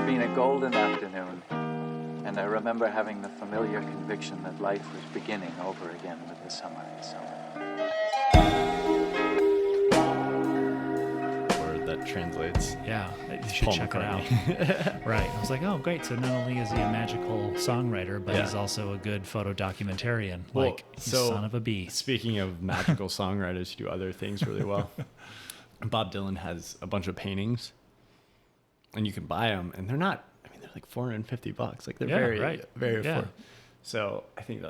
had been a golden afternoon, and I remember having the familiar conviction that life was beginning over again with the summer. Word that translates. Yeah, you should Paul check McCartney. it out. Right. I was like, oh, great. So not only is he a magical songwriter, but Yeah. he's also a good photo documentarian. Well, Like, you son of a bee. Speaking of magical songwriters who do other things really well, Bob Dylan has a bunch of paintings, and you can buy them, and they're not. I mean, they're like $450. Like they're very affordable. So I think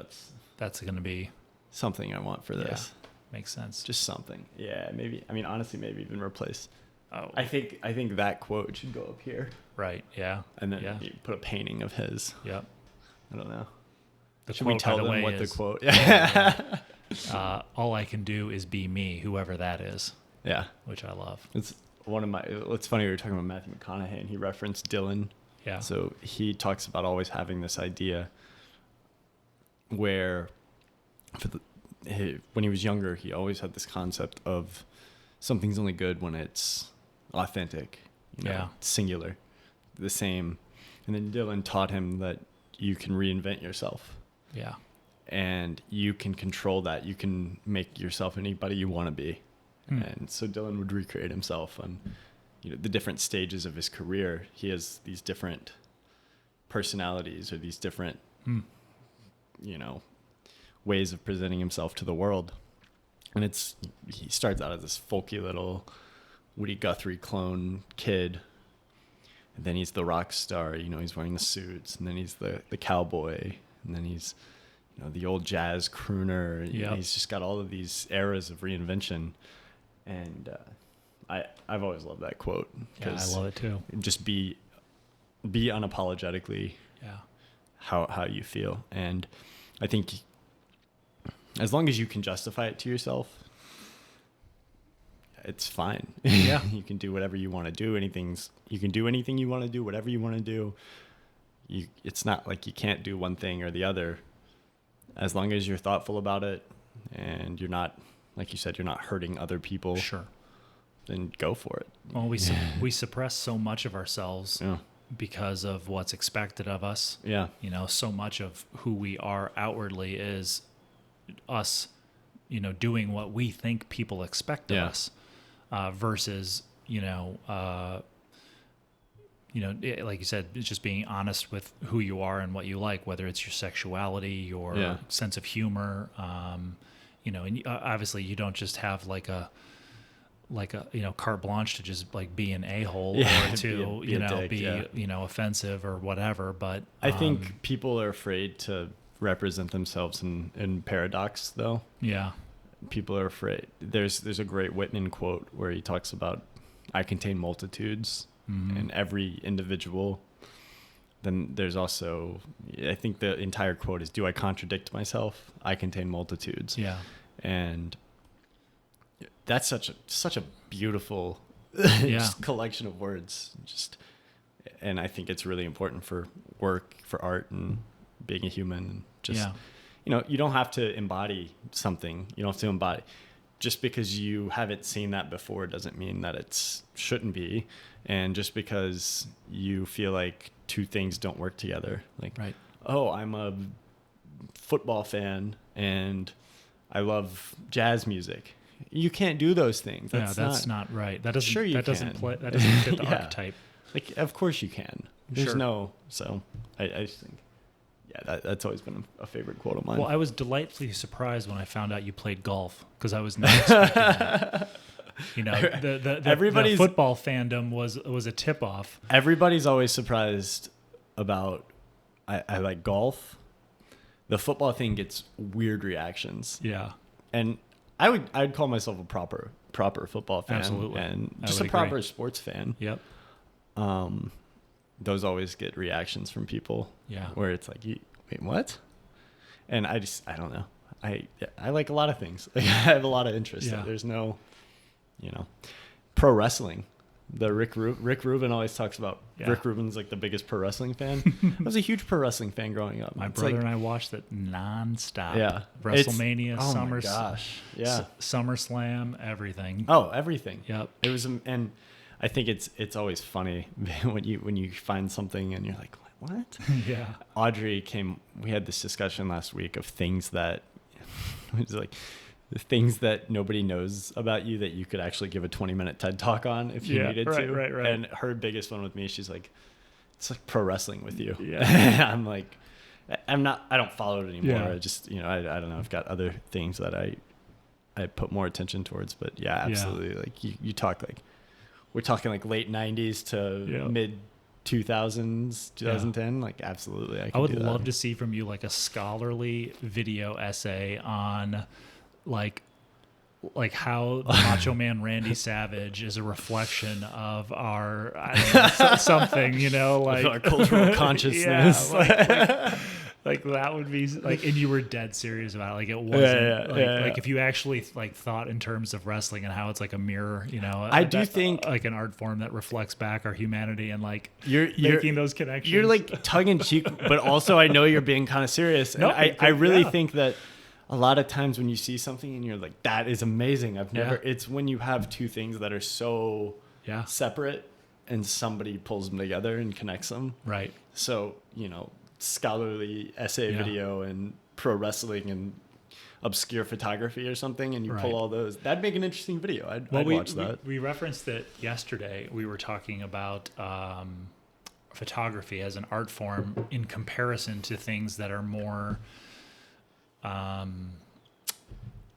That's going to be something I want for this. Yeah, makes sense. Just something. Yeah, maybe. I mean, honestly, maybe even replace. Oh, I think that quote should go up here, right. Yeah. and then you put a painting of his. Yep. I don't know. The Should quote, we tell by the them way, what is, the quote? all I can do is be me, whoever that is, Yeah. which I love. It's one of my. It's funny we were talking about Matthew McConaughey, and he referenced Dylan. Yeah. So he talks about always having this idea where, when he was younger, he always had this concept of something's only good when it's authentic, singular, the same. And then Dylan taught him that you can reinvent yourself. Yeah. And you can control that. You can make yourself anybody you want to be. And so Dylan would recreate himself on, the different stages of his career. He has these different personalities or these different, ways of presenting himself to the world. And he starts out as this folky little Woody Guthrie clone kid. And then he's the rock star, he's wearing the suits, and then he's the cowboy, and then he's, the old jazz crooner. Yep. He's just got all of these eras of reinvention. And I've always loved that quote. Yeah, I love it too. Just be unapologetically how you feel. And I think as long as you can justify it to yourself, it's fine. Yeah. You can do whatever you want to do. You can do anything you want to do, whatever you want to do. It's not like you can't do one thing or the other. As long as you're thoughtful about it and you're not, like you said, you're not hurting other people. Sure. Then go for it. Well, we suppress so much of ourselves because of what's expected of us. Yeah. So much of who we are outwardly is us, doing what we think people expect of us, versus, like you said, it's just being honest with who you are and what you like, whether it's your sexuality, your sense of humor, and obviously you don't just have like a carte blanche to just like be an a-hole or to be offensive or whatever. But I think people are afraid to represent themselves in paradox, though. Yeah. People are afraid. There's a great Whitman quote where he talks about, I contain multitudes, and every individual. Then there's also, I think the entire quote is, do I contradict myself? I contain multitudes. Yeah. And that's such a beautiful just collection of words. And I think it's really important for work, for art, and being a human. And just, you don't have to embody something. You don't have to embody. Just because you haven't seen that before doesn't mean that it shouldn't be. And just because you feel like two things don't work together, like, oh, I'm a football fan and I love jazz music. You can't do those things. That's not right. That doesn't. Sure you that can. doesn't play. That doesn't fit the archetype. Like, of course you can. There's Sure. So I just think, that's always been a favorite quote of mine. Well, I was delightfully surprised when I found out you played golf, because I was not expecting that. The football fandom was a tip off. Everybody's always surprised about. I like golf. The football thing gets weird reactions. Yeah. And I'd call myself a proper football fan. Absolutely. And I just a would proper agree. sports fan. Yep. Those always get reactions from people. Yeah. Where it's like, wait, what? And I don't know. I like a lot of things. Like, I have a lot of interest. Yeah. There's no, pro wrestling. The Rick Rubin always talks about Rick Rubin's like the biggest pro wrestling fan. I was a huge pro wrestling fan growing up. My brother and I watched it nonstop. Yeah. WrestleMania, Oh my gosh. Yeah. SummerSlam, everything. Oh, everything. Yep. It was, and I think it's always funny when you find something and you're like, what? Yeah. Audrey we had this discussion last week of things that it was like the things that nobody knows about you that you could actually give a 20-minute TED talk on if you needed to. Right. And her biggest one with me, she's like, it's like pro wrestling with you. Yeah. I'm like, I don't follow it anymore. Yeah. I just, I don't know. I've got other things that I put more attention towards, but yeah, absolutely. Like you talk like, we're talking like late 90s to mid 2000s, 2010. Like absolutely. I would love to see from you like a scholarly video essay on like how the Macho Man Randy Savage is a reflection of our, I don't know, something, like our cultural consciousness. Like that would be like, and you were dead serious about it. Like it wasn't like if you actually like thought in terms of wrestling and how it's like a mirror, I do think like an art form that reflects back our humanity and like you're making those connections. You're like tongue in cheek, but also I know you're being kind of serious. No, and I really think that a lot of times when you see something and you're like, that is amazing. It's when you have two things that are so separate and somebody pulls them together and connects them. Right. So, scholarly essay video and pro wrestling and obscure photography or something, and you pull all those, that'd make an interesting video. I'd watch that. We referenced it yesterday. We were talking about photography as an art form in comparison to things that are more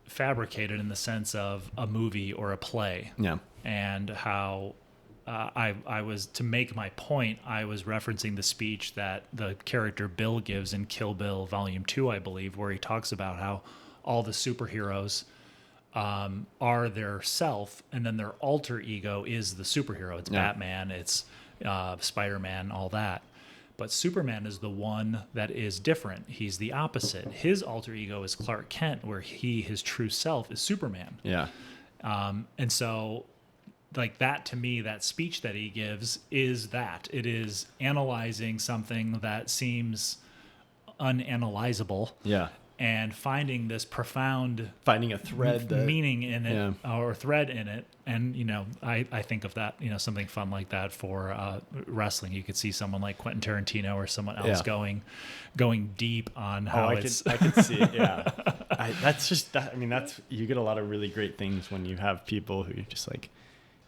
fabricated in the sense of a movie or a play. Yeah. And how I was, to make my point, I was referencing the speech that the character Bill gives in Kill Bill Volume 2, I believe, where he talks about how all the superheroes are their self, and then their alter ego is the superhero. It's Batman, it's Spider-Man, all that. But Superman is the one that is different. He's the opposite. His alter ego is Clark Kent, where his true self is Superman. Yeah. And so, like that to me, that speech that he gives is that. It is analyzing something that seems unanalyzable. Yeah. And finding this profound a thread meaning in it or thread in it. And, I think of that, something fun like that for wrestling. You could see someone like Quentin Tarantino or someone else going deep on how I could see it. Yeah. You get a lot of really great things when you have people who you're just like,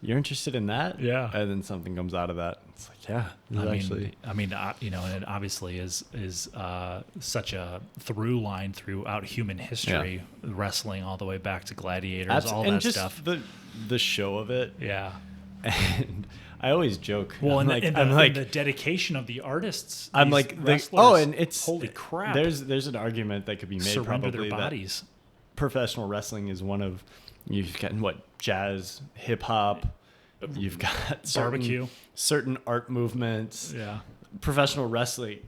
you're interested in that? Yeah. And then something comes out of that. It's like, and it obviously is such a through line throughout human history, wrestling all the way back to gladiators, all that stuff. The show of it. Yeah. And I always joke. Well, and the dedication of the artists. I'm like, and it's holy crap. There's an argument that could be made surrender probably their bodies. That professional wrestling is one of, you've got jazz, hip hop, you've got certain art movements. Yeah. Professional wrestling,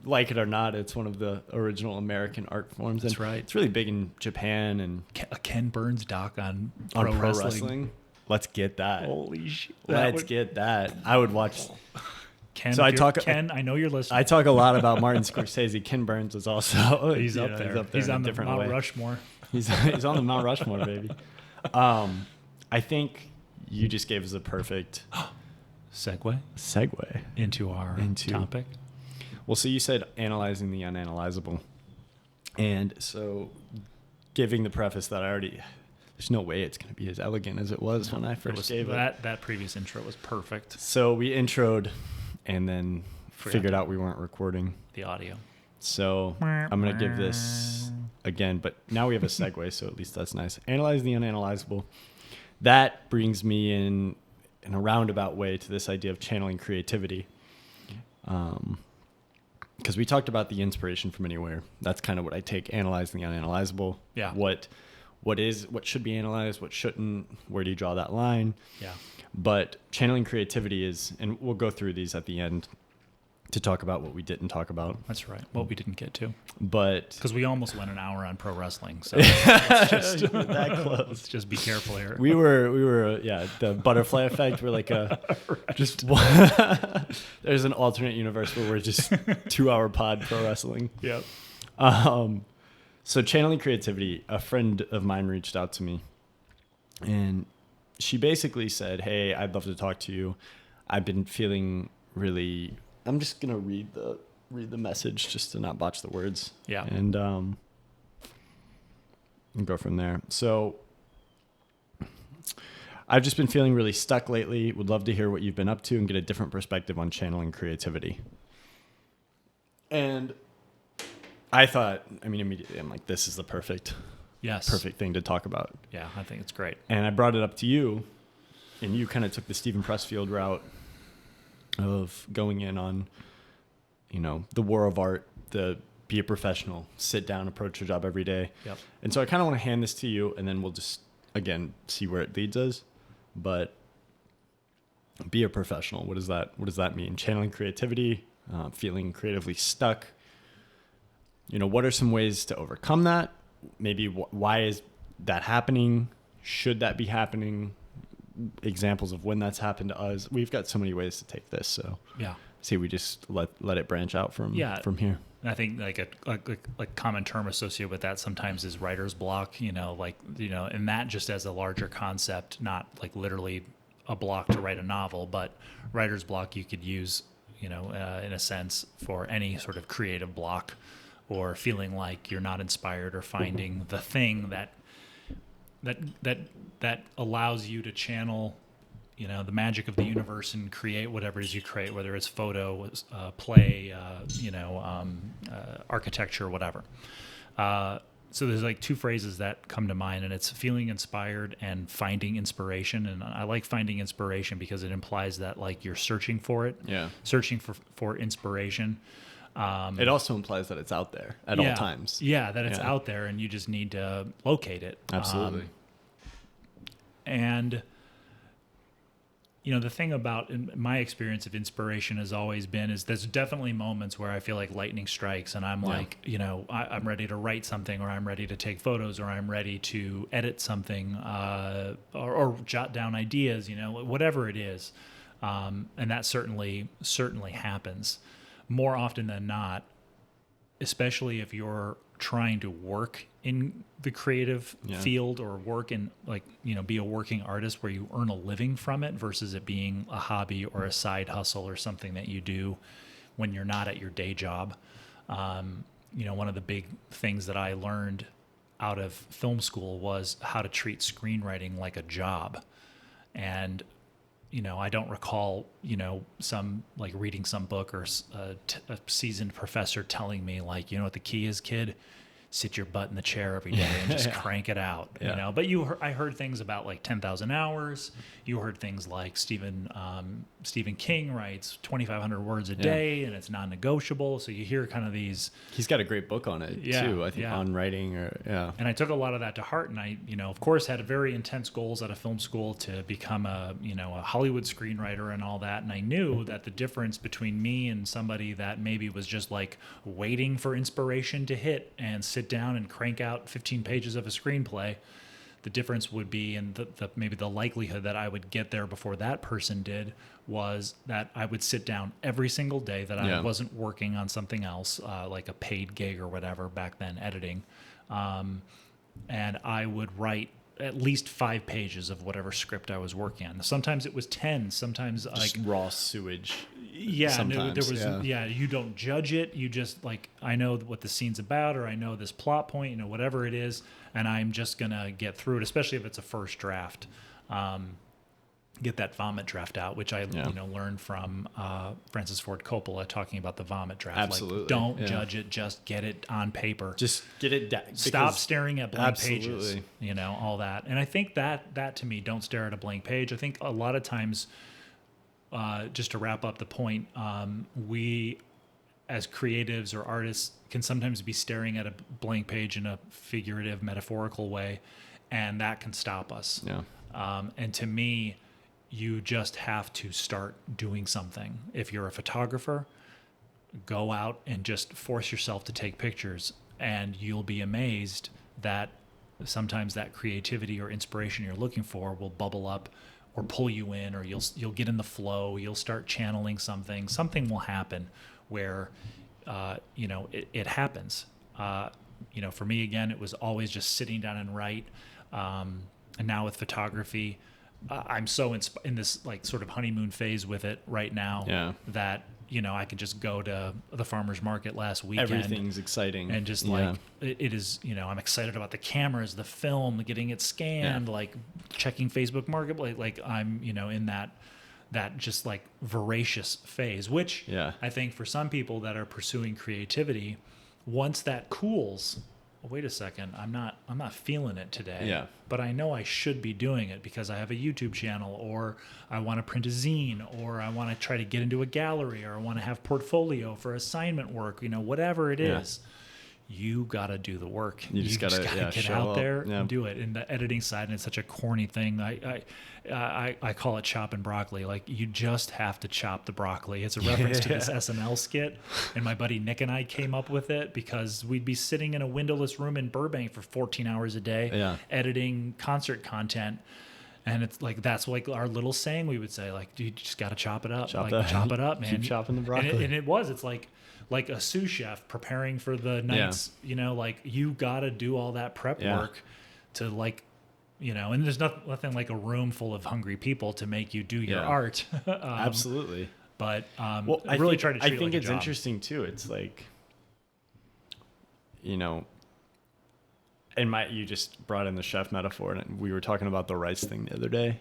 like it or not, it's one of the original American art forms. That's right. It's really big in Japan and a Ken Burns doc on pro wrestling. Let's get that. Holy shit. Get that. I would watch. Ken, Ken, I know you're listening. I talk a lot about Martin Scorsese. Ken Burns is also he's up there. He's on the Mount Rushmore. He's on the Mount Rushmore, baby. I think you just gave us a perfect segue into our topic. Well, so you said analyzing the unanalyzable. And so giving the preface that there's no way it's going to be as elegant as it was when I first gave it. That previous intro was perfect. So we introed and then figured out we weren't recording the audio. So I'm going to give this again, but now we have a segue, so at least that's nice. Analyze the unanalyzable. That brings me in a roundabout way to this idea of channeling creativity. Because we talked about the inspiration from anywhere. That's kind of what I take, analyzing the unanalyzable. Yeah. What should be analyzed, what shouldn't, where do you draw that line? Yeah. But channeling creativity is, and we'll go through these at the end to talk about what we didn't talk about. That's right. What we didn't get to. But because we almost went an hour on pro wrestling, so it's just that close. Let's just be careful here. We were the butterfly effect. We're like just there's an alternate universe where we're just 2-hour pod pro wrestling. Yep. So channeling creativity, a friend of mine reached out to me, and she basically said, "Hey, I'd love to talk to you. I've been feeling really." I'm just gonna read the message just to not botch the words. Yeah. And go from there. So, I've just been feeling really stuck lately. Would love to hear what you've been up to and get a different perspective on channeling creativity. And I thought, immediately I'm like, this is the perfect thing to talk about. Yeah, I think it's great. And I brought it up to you, and you kind of took the Stephen Pressfield route of going in on, the war of art, be a professional, sit down, approach your job every day. Yep. And so I kind of want to hand this to you, and then we'll just, again, see where it leads us. But be a professional. What does that mean? Channeling creativity, feeling creatively stuck. What are some ways to overcome that? Maybe why is that happening? Should that be happening? Examples of when that's happened to us. We've got so many ways to take this. So yeah, see, we just let it branch out from here. And I think like a common term associated with that sometimes is writer's block. And that just as a larger concept, not like literally a block to write a novel, but writer's block you could use, in a sense for any sort of creative block, or feeling like you're not inspired or finding the thing that allows you to channel, the magic of the universe and create whatever it is you create, whether it's photo, play, architecture, whatever. So there's like two phrases that come to mind, and it's feeling inspired and finding inspiration. And I like finding inspiration because it implies that like you're searching for it, searching for inspiration. It also implies that it's out there at all times. Yeah, that it's out there, and you just need to locate it. Absolutely. And the thing about in my experience of inspiration has always been is there's definitely moments where I feel like lightning strikes, and I'm like, I'm ready to write something, or I'm ready to take photos, or I'm ready to edit something, or jot down ideas, whatever it is. And that certainly happens. More often than not, especially if you're trying to work in the creative field, or work in be a working artist where you earn a living from it versus it being a hobby or a side hustle or something that you do when you're not at your day job. One of the big things that I learned out of film school was how to treat screenwriting like a job. And I don't recall, some like reading some book or a seasoned professor telling me like, what the key is, kid? Sit your butt in the chair every day and just crank it out, But I heard things about like 10,000 hours. You heard things like Stephen King writes 2,500 words a day, and it's non-negotiable. So you hear kind of these. He's got a great book on it too. I think on writing And I took a lot of that to heart, and I, of course, had very intense goals out of film school to become a Hollywood screenwriter and all that. And I knew that the difference between me and somebody that maybe was just like waiting for inspiration to hit and sit down and crank out 15 pages of a screenplay, the difference would be, and maybe the likelihood that I would get there before that person did, was that I would sit down every single day that I wasn't working on something else, like a paid gig or whatever back then, editing, and I would write at least 5 pages of whatever script I was working on. Sometimes it was 10, sometimes just like raw sewage. Yeah, there was. You don't judge it. You just like, I know what the scene's about, or I know this plot point, whatever it is, and I'm just gonna get through it. Especially if it's a first draft, get that vomit draft out, which I learned from Francis Ford Coppola talking about the vomit draft. Absolutely, like, don't judge it. Just get it on paper. Just get it. Stop staring at blank pages. All that. And I think that to me, don't stare at a blank page. I think a lot of times. Just to wrap up the point, we as creatives or artists can sometimes be staring at a blank page in a figurative, metaphorical way, and that can stop us. And to me, you just have to start doing something. If you're a photographer, go out and just force yourself to take pictures, and you'll be amazed that sometimes that creativity or inspiration you're looking for will bubble up or pull you in, or you'll get in the flow, you'll start channeling something will happen where, it happens. For me, again, it was always just sitting down and write. And now with photography, I'm so in this like sort of honeymoon phase with it right now that, you know, I could just go to the farmer's market last weekend. Everything's exciting. And just like, it is, you know, I'm excited about the cameras, the film, getting it scanned, like checking Facebook Marketplace. Like I'm, you know, in that just like voracious phase, which I think for some people that are pursuing creativity, once that cools, wait a second, I'm not feeling it today. Yeah. But I know I should be doing it because I have a YouTube channel, or I want to print a zine, or I want to try to get into a gallery, or I want to have portfolio for assignment work, you know, whatever it is. You got to do the work. You just got to get out there and do it. And the editing side, and it's such a corny thing. I call it chopping broccoli. Like, you just have to chop the broccoli. It's a reference to this SNL skit. And my buddy Nick and I came up with it because we'd be sitting in a windowless room in Burbank for 14 hours a day, editing concert content. And it's like, that's like our little saying we would say, like, dude, you just got to chop it up. Chop it up, man. Keep chopping the broccoli. And it's like a sous chef preparing for the nights, you know, like you got to do all that prep work to, like, you know, and there's nothing like a room full of hungry people to make you do your art. Absolutely. But well, I really try to treat it like a it's job. Interesting too. It's like, you know, and you just brought in the chef metaphor, and we were talking about the rice thing the other day.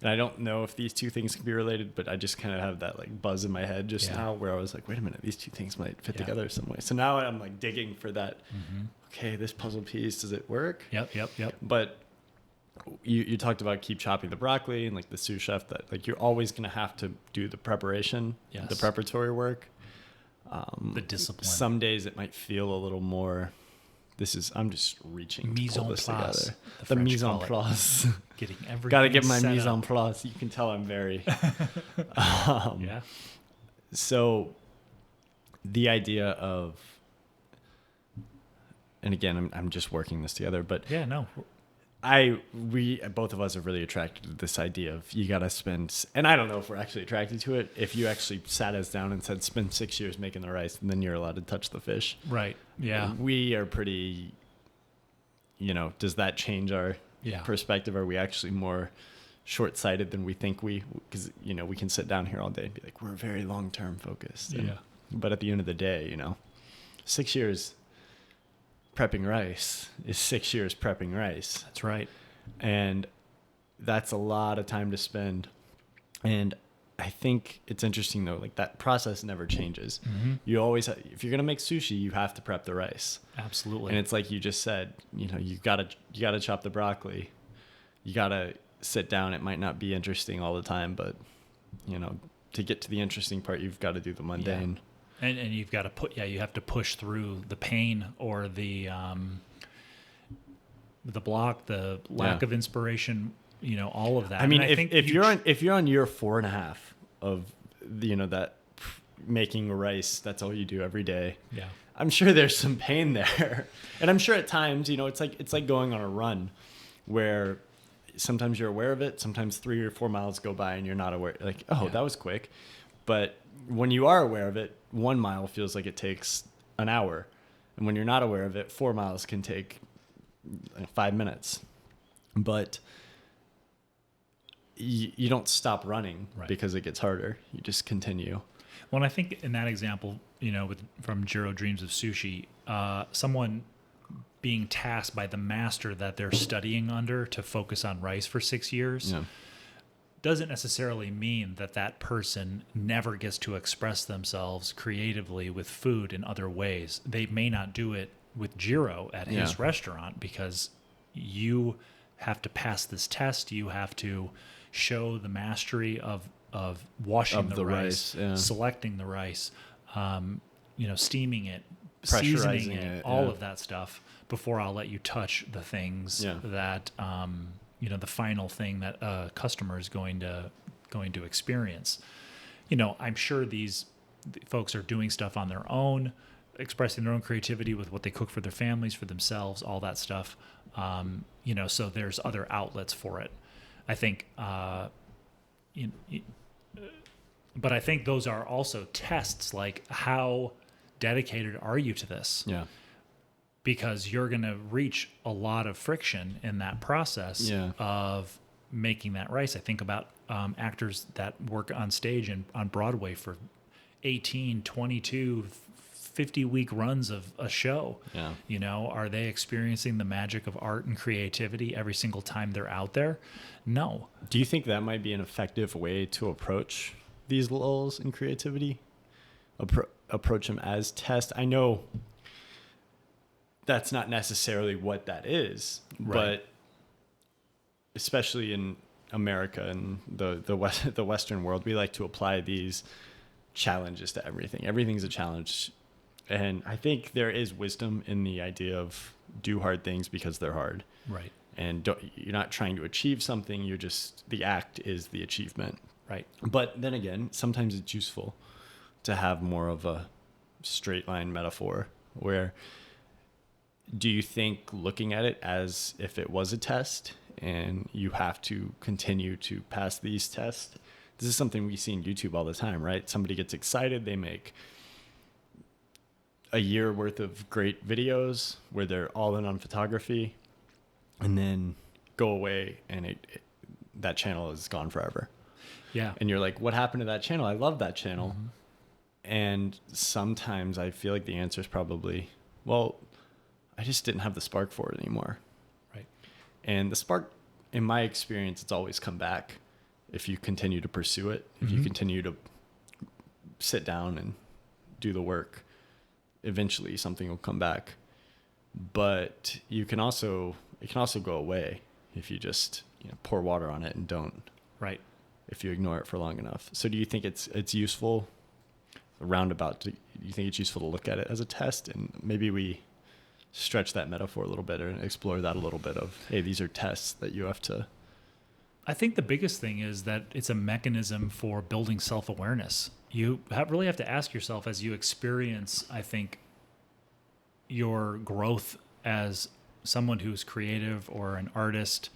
And I don't know if these two things can be related, but I just kind of have that like buzz in my head just now where I was like, wait a minute, these two things might fit together some way. So now I'm like digging for that. Okay, this puzzle piece, does it work? Yep. But you talked about keep chopping the broccoli and like the sous chef, that like you're always going to have to do the preparation, the preparatory work. The discipline. Some days it might feel a little more... I'm just reaching to pull this together. The mise en place. Getting everything Got to get my mise up. en place. You can tell I'm very... Yeah. So the idea of... And again, I'm just working this together, but... Yeah, no. Both of us are really attracted to this idea of you got to spend, and I don't know if we're actually attracted to it. If you actually sat us down and said, spend 6 years making the rice, and then you're allowed to touch the fish. Right. Yeah. We are pretty, you know, does that change our perspective? Are we actually more short-sighted than we think because, you know, we can sit down here all day and be like, we're very long-term focused. But at the end of the day, you know, 6 years prepping rice is 6 years prepping rice. That's right. And that's a lot of time to spend. And I think it's interesting though, like that process never changes. You always, if you're going to make sushi, you have to prep the rice. Absolutely. And it's like you just said, you know, you got to chop the broccoli. You got to sit down. It might not be interesting all the time, but you know, to get to the interesting part, you've got to do the mundane. Yeah. And you've got to you have to push through the pain or the block, the lack of inspiration, you know, all of that. I mean, if you're on year 4.5 of, you know, that making rice, that's all you do every day. Yeah. I'm sure there's some pain there. And I'm sure at times, you know, it's like going on a run where sometimes you're aware of it. Sometimes 3 or 4 miles go by and you're not aware, like, that was quick. But when you are aware of it, 1 mile feels like it takes an hour. And when you're not aware of it, 4 miles can take 5 minutes. But you don't stop running because it gets harder. You just continue. Well, and I think in that example, you know, from Jiro Dreams of Sushi, someone being tasked by the master that they're studying under to focus on rice for 6 years doesn't necessarily mean that person never gets to express themselves creatively with food in other ways. They may not do it with Jiro at his restaurant because you have to pass this test. You have to show the mastery of washing the rice, selecting the rice, you know, steaming it, seasoning it, all of that stuff before I'll let you touch the things that, you know, the final thing that a customer is going to experience. You know, I'm sure these folks are doing stuff on their own, expressing their own creativity with what they cook for their families, for themselves, all that stuff. You know, so there's other outlets for it. I think, but I think those are also tests, like how dedicated are you to this? Yeah. Because you're going to reach a lot of friction in that process of making that rice. I think about actors that work on stage and on Broadway for 18, 22, 50-week runs of a show. Yeah. You know, are they experiencing the magic of art and creativity every single time they're out there? No. Do you think that might be an effective way to approach these lulls in creativity? Approach them as test? I know that's not necessarily what that is, Right. but especially in America and the Western world, we like to apply these challenges to everything. Everything's a challenge. And I think there is wisdom in the idea of do hard things because they're hard. Right. And you're not trying to achieve something. You're just, the act is the achievement. Right. But then again, sometimes it's useful to have more of a straight line metaphor where do you think looking at it as if it was a test and you have to continue to pass these tests? This is something we see in YouTube all the time, right? Somebody gets excited. They make a year worth of great videos where they're all in on photography and then go away and that channel is gone forever. Yeah. And you're like, what happened to that channel? I love that channel. Mm-hmm. And sometimes I feel like the answer is probably, well, I just didn't have the spark for it anymore. Right. And the spark, in my experience, it's always come back if you continue to pursue it, if you continue to sit down and do the work. Eventually something will come back, but it can also go away if you just pour water on it and don't. Right. If you ignore it for long enough. So do you think it's useful, roundabout, do you think it's useful to look at it as a test? And maybe we stretch that metaphor a little bit and explore that a little bit of, hey, these are tests that you have to. I think the biggest thing is that it's a mechanism for building self-awareness. You really have to ask yourself as you experience, I think, your growth as someone who's creative or an artist.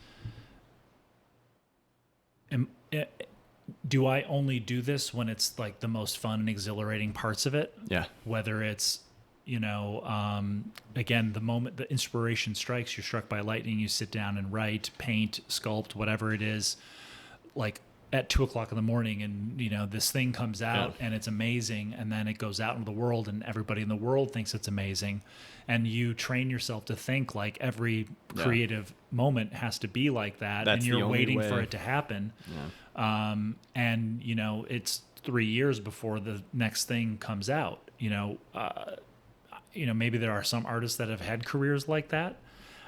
Do I only do this when it's like the most fun and exhilarating parts of it? Yeah. Whether it's, again, the moment the inspiration strikes, you're struck by lightning, you sit down and write, paint, sculpt, whatever it is, like at 2:00 in the morning, and this thing comes out and it's amazing, and then it goes out into the world and everybody in the world thinks it's amazing, and you train yourself to think like every creative moment has to be like that. That's and you're waiting way. For it to happen. And it's 3 years before the next thing comes out. Maybe there are some artists that have had careers like that,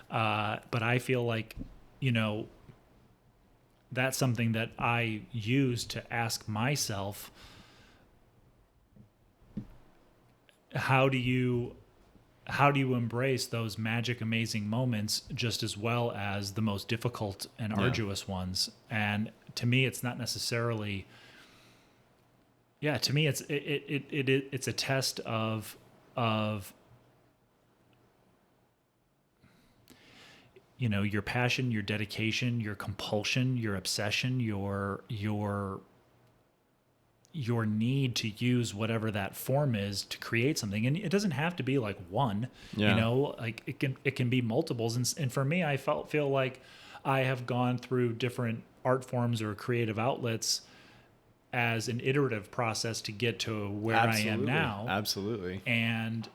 but I feel like that's something that I use to ask myself, how do you embrace those magic, amazing moments just as well as the most difficult and arduous ones? And to me, it's not necessarily. Yeah, to me, it's a test of your passion, your dedication, your compulsion, your obsession, your need to use whatever that form is to create something. And it doesn't have to be like one, like it can be multiples. And for me, I feel like I have gone through different art forms or creative outlets as an iterative process to get to where I am now. Absolutely. And,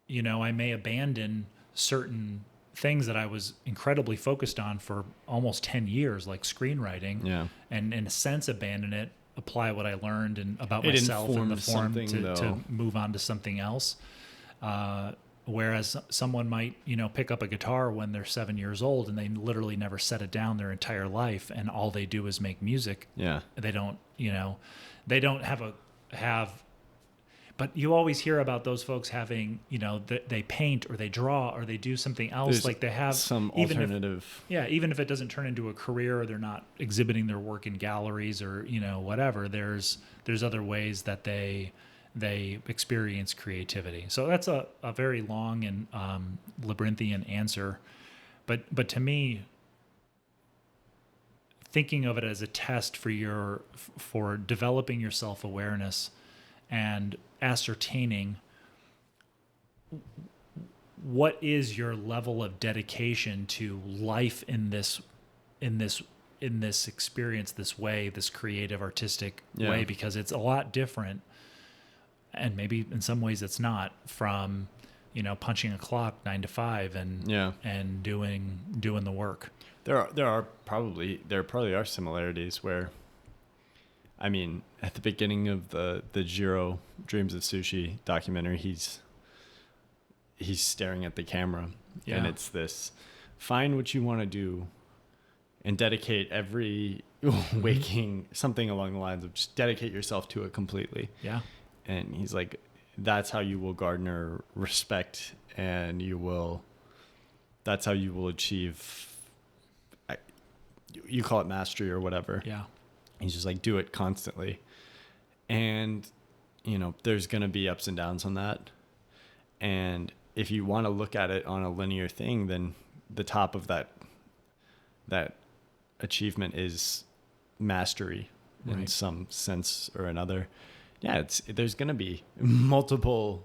I may abandon certain things that I was incredibly focused on for almost 10 years, like screenwriting, and in a sense abandon it, apply what I learned and about myself and the form to move on to something else. Whereas someone might, pick up a guitar when they're 7 years old and they literally never set it down their entire life, and all they do is make music. Yeah. They don't, they don't have. But you always hear about those folks having, they paint or they draw or they do something else. There's like they have some alternative. Even if it doesn't turn into a career or they're not exhibiting their work in galleries or, whatever, there's other ways that they experience creativity. So that's a very long and labyrinthian answer. But to me, thinking of it as a test for developing your self-awareness and ascertaining what is your level of dedication to life in this in this experience, this way, this creative, artistic way, because it's a lot different. And maybe in some ways it's not, from, you know, punching a clock 9 to 5 and doing the work. There probably are similarities where, I mean, at the beginning of the Jiro Dreams of Sushi documentary, he's staring at the camera, and it's this: find what you want to do and dedicate every waking, something along the lines of just dedicate yourself to it completely. Yeah. And he's like, that's how you will garner respect, and that's how you will achieve, you call it mastery or whatever. Yeah. He's just like, do it constantly. And, you know, there's going to be ups and downs on that. And if you want to look at it on a linear thing, then the top of that achievement is mastery in some sense or another. Yeah, there's going to be multiple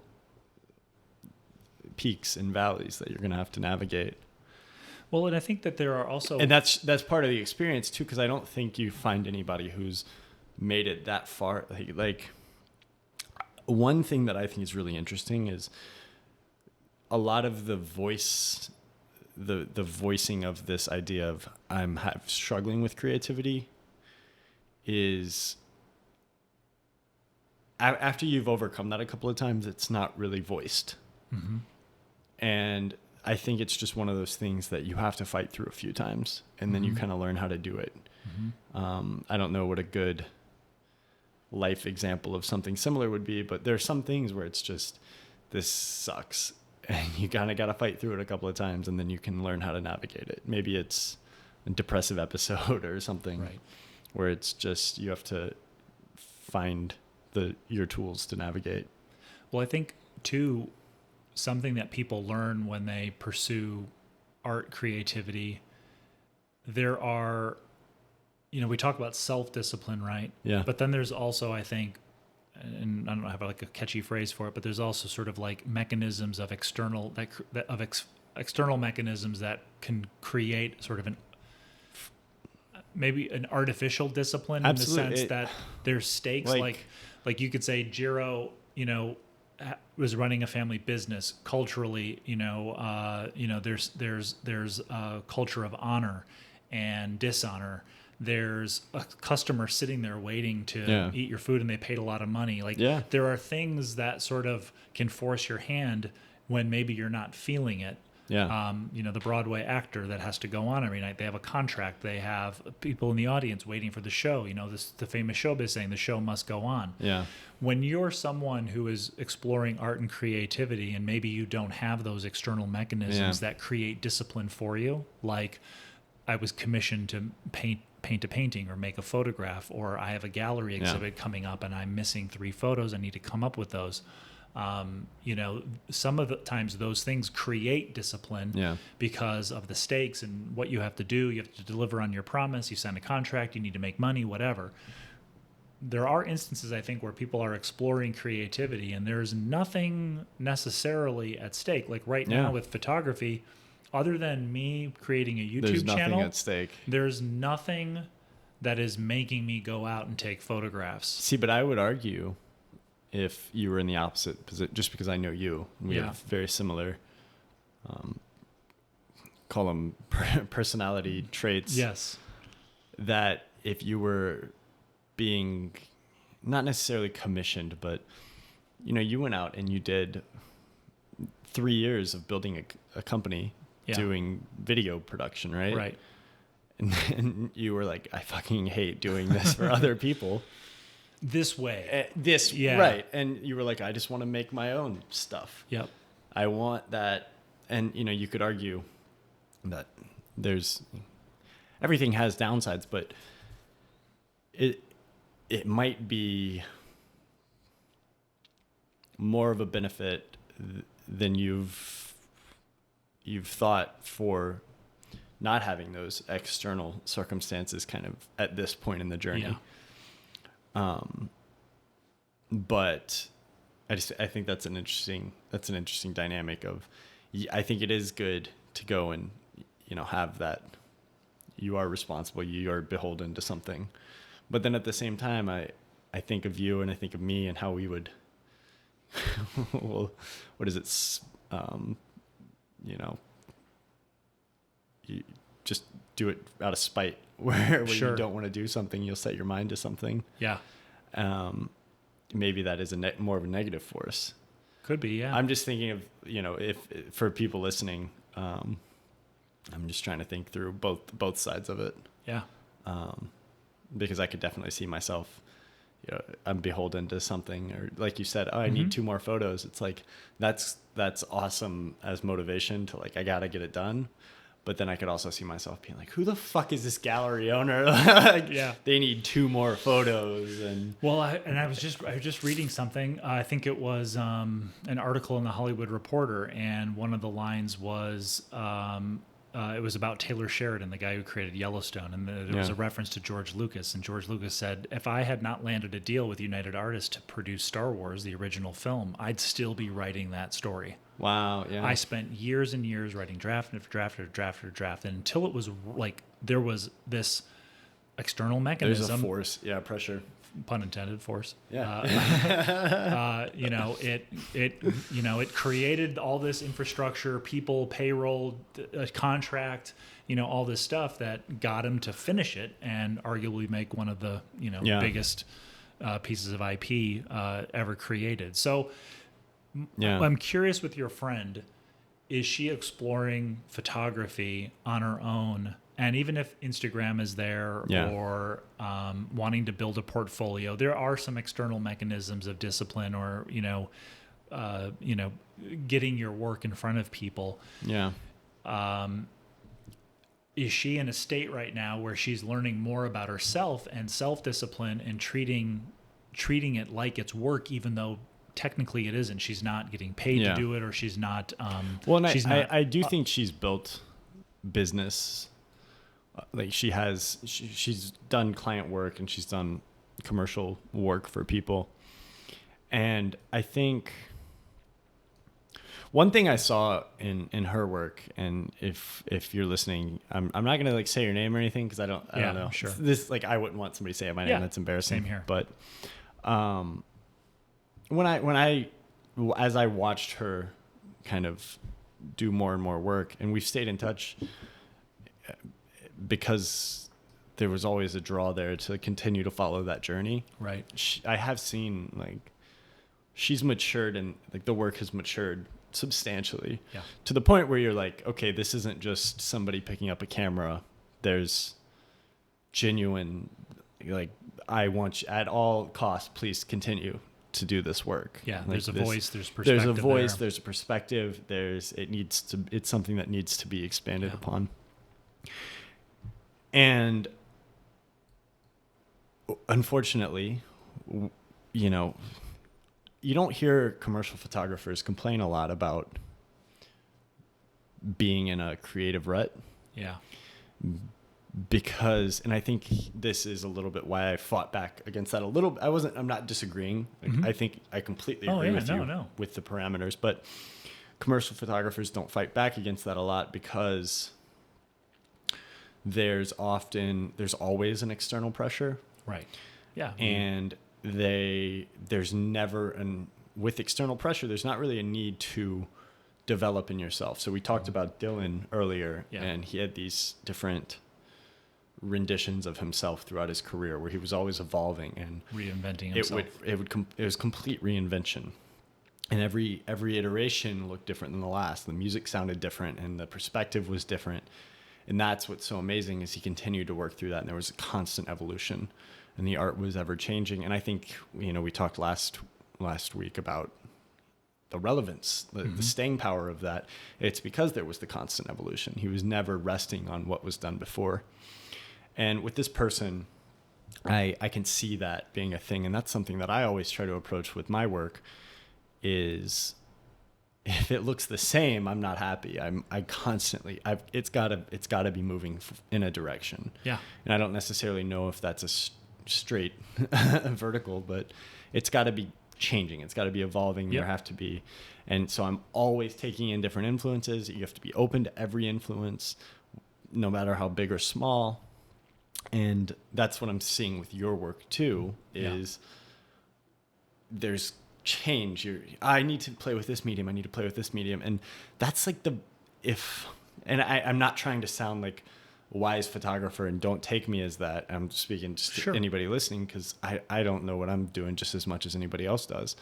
peaks and valleys that you're going to have to navigate. Well, and I think that there are also... And that's part of the experience, too, because I don't think you find anybody who's made it that far. Like, one thing that I think is really interesting is a lot of the voicing of this idea of I'm struggling with creativity is... After you've overcome that a couple of times, it's not really voiced. Mm-hmm. And I think it's just one of those things that you have to fight through a few times, and then you kind of learn how to do it. Mm-hmm. I don't know what a good life example of something similar would be, but there's some things where it's just, this sucks, and you kind of got to fight through it a couple of times, and then you can learn how to navigate it. Maybe it's a depressive episode or something, where it's just, you have to find your tools to navigate. Well, I think too, something that people learn when they pursue art creativity, there are, you know, we talk about self-discipline, right? Yeah. But then there's also, I think, and I don't have like a catchy phrase for it, but there's also sort of like mechanisms of external mechanisms that can create sort of maybe an artificial discipline. Absolutely. In the sense that there's stakes, like you could say Jiro, you know, was running a family business. Culturally, there's a culture of honor and dishonor. There's a customer sitting there waiting to eat your food, and they paid a lot of money. There are things that sort of can force your hand when maybe you're not feeling it. Yeah. The Broadway actor that has to go on every night, they have a contract. They have people in the audience waiting for the show. You know, the famous showbiz saying the show must go on. Yeah. When you're someone who is exploring art and creativity, and maybe you don't have those external mechanisms that create discipline for you, like I was commissioned to paint a painting or make a photograph, or I have a gallery exhibit coming up and I'm missing 3 photos. I need to come up with those. Some of the times those things create discipline because of the stakes and what you have to do. You have to deliver on your promise. You sign a contract. You need to make money, whatever. There are instances, I think, where people are exploring creativity and there's nothing necessarily at stake. Like right now with photography, other than me creating a YouTube channel, there's nothing at stake. There's nothing that is making me go out and take photographs. See, but I would argue, if you were in the opposite position, just because I know you, we have very similar, call them personality traits. Yes. That if you were being not necessarily commissioned, but, you know, you went out and you did 3 years of building a company doing video production, right? Right. And then you were like, I fucking hate doing this for other people. This way. Right. And you were like, I just want to make my own stuff. Yep. I want that. And, you know, you could argue that everything has downsides, but it might be more of a benefit than you've thought for not having those external circumstances kind of at this point in the journey. Yeah. But I think that's an interesting dynamic of, I think it is good to go and, you know, have that, you are responsible, you are beholden to something. But then at the same time, I think of you and I think of me and how we would, well, what is it? You just do it out of spite where Sure. you don't want to do something, you'll set your mind to something. Yeah. Maybe that is more of a negative force. Could be, yeah. I'm just thinking of, if for people listening, I'm just trying to think through both sides of it. Yeah. Because I could definitely see myself, I'm beholden to something, or like you said, I need 2 more photos. It's like, that's awesome as motivation to like, I got to get it done. But then I could also see myself being like, who the fuck is this gallery owner? Like, yeah. They need 2 more photos. And well, I was just reading something. I think it was an article in the Hollywood Reporter, and one of the lines was it was about Taylor Sheridan, the guy who created Yellowstone, and there was a reference to George Lucas. And George Lucas said, if I had not landed a deal with United Artists to produce Star Wars, the original film, I'd still be writing that story. Wow, yeah. I spent years and years writing draft after draft after draft after draft, and until it was like there was this external mechanism. There's a force, pressure. Pun intended, force. Yeah. It created all this infrastructure, people, payroll, contract, all this stuff that got him to finish it and arguably make one of the biggest pieces of IP ever created. So. Yeah. I'm curious with your friend, is she exploring photography on her own? And even if Instagram is there or wanting to build a portfolio, there are some external mechanisms of discipline or, getting your work in front of people. Yeah. Is she in a state right now where she's learning more about herself and self-discipline and treating it like it's work, even though technically it isn't? She's not getting paid to do it, or she's not. I do think she's built business. Like she's done client work and she's done commercial work for people. And I think one thing I saw in her work, and if you're listening, I'm not gonna like say your name or anything because I don't know. Sure. This like I wouldn't want somebody to say my name. That's embarrassing. Same here. But as I watched her kind of do more and more work, and we've stayed in touch because there was always a draw there to continue to follow that journey. Right. I have seen like she's matured, and like the work has matured substantially to the point where you're like, okay, this isn't just somebody picking up a camera. There's genuine, like, I want you at all costs, please continue to do this work. Yeah, like there's a voice, there's perspective. There's a voice, there's a perspective, it's something that needs to be expanded upon. And unfortunately, you don't hear commercial photographers complain a lot about being in a creative rut. Yeah. Because, and I think this is a little bit why I fought back against that a little. I'm not disagreeing. Like, I think I completely agree with you with the parameters, but commercial photographers don't fight back against that a lot because there's always an external pressure. Right. Yeah. And there's never, and with external pressure, there's not really a need to develop in yourself. So we talked about Dylan earlier, and he had these different renditions of himself throughout his career where he was always evolving and reinventing himself. It was complete reinvention, and every iteration looked different than the last. The music sounded different and the perspective was different, and that's what's so amazing is he continued to work through that, and there was a constant evolution, and the art was ever changing. And I think we talked last week about the relevance, the staying power of that. It's because there was the constant evolution. He was never resting on what was done before. And with this person, I can see that being a thing. And that's something that I always try to approach with my work is if it looks the same, I'm not happy. It's gotta be moving in a direction. Yeah. And I don't necessarily know if that's a straight vertical, but it's gotta be changing. It's gotta be evolving. There have to be. And so I'm always taking in different influences. You have to be open to every influence. no matter how big or small. And that's what I'm seeing with your work too, is there's change. I need to play with this medium. I need to play with this medium. And that's like I'm not trying to sound like a wise photographer, and don't take me as that. I'm speaking just to anybody listening, because I don't know what I'm doing just as much as anybody else does.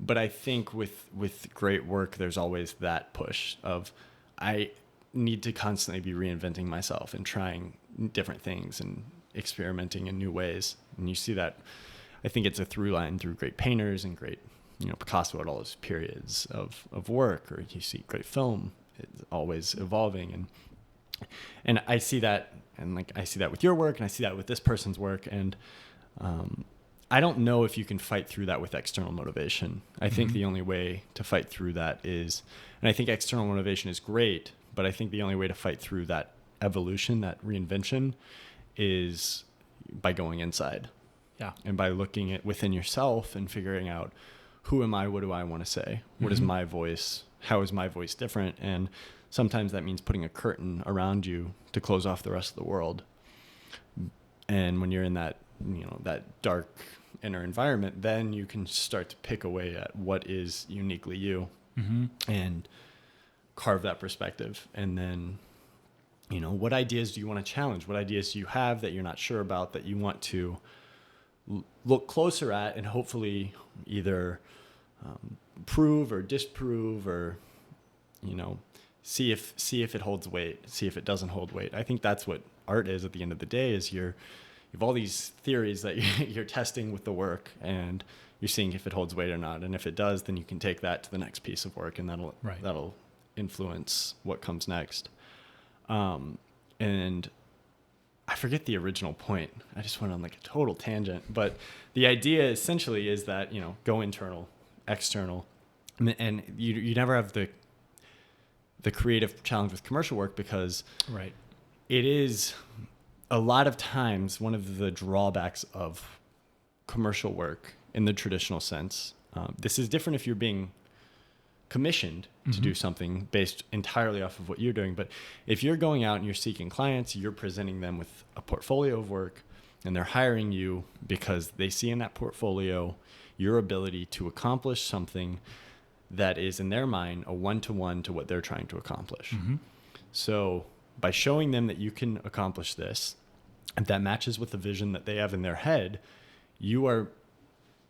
But I think with great work, there's always that push of, I need to constantly be reinventing myself and trying different things and experimenting in new ways. And you see that, I think it's a through line through great painters and great, Picasso at all his periods of work, or you see great film, it's always evolving. And I see that, and like, I see that with your work, and I see that with this person's work. And, I don't know if you can fight through that with external motivation. I think the only way to fight through that is, and I think external motivation is great, but I think the only way to fight through that evolution, that reinvention, is by going inside. Yeah. And by looking at within yourself and figuring out, who am I? What do I want to say? What is my voice? How is my voice different? And sometimes that means putting a curtain around you to close off the rest of the world. And when you're in that, that dark inner environment, then you can start to pick away at what is uniquely you and carve that perspective. And then, what ideas do you want to challenge? What ideas do you have that you're not sure about, that you want to look closer at, and hopefully either prove or disprove, or, see if it holds weight, see if it doesn't hold weight. I think that's what art is at the end of the day, is you have all these theories that you're testing with the work, and you're seeing if it holds weight or not. And if it does, then you can take that to the next piece of work, and that'll influence what comes next. And I forget the original point. I just went on like a total tangent, but the idea essentially is that, go internal, external, and you never have the creative challenge with commercial work, because it is a lot of times one of the drawbacks of commercial work in the traditional sense. This is different if you're being commissioned to do something based entirely off of what you're doing. But if you're going out and you're seeking clients, you're presenting them with a portfolio of work, and they're hiring you because they see in that portfolio your ability to accomplish something that is, in their mind, a one-to-one to what they're trying to accomplish. So by showing them that you can accomplish this, and that matches with the vision that they have in their head, you are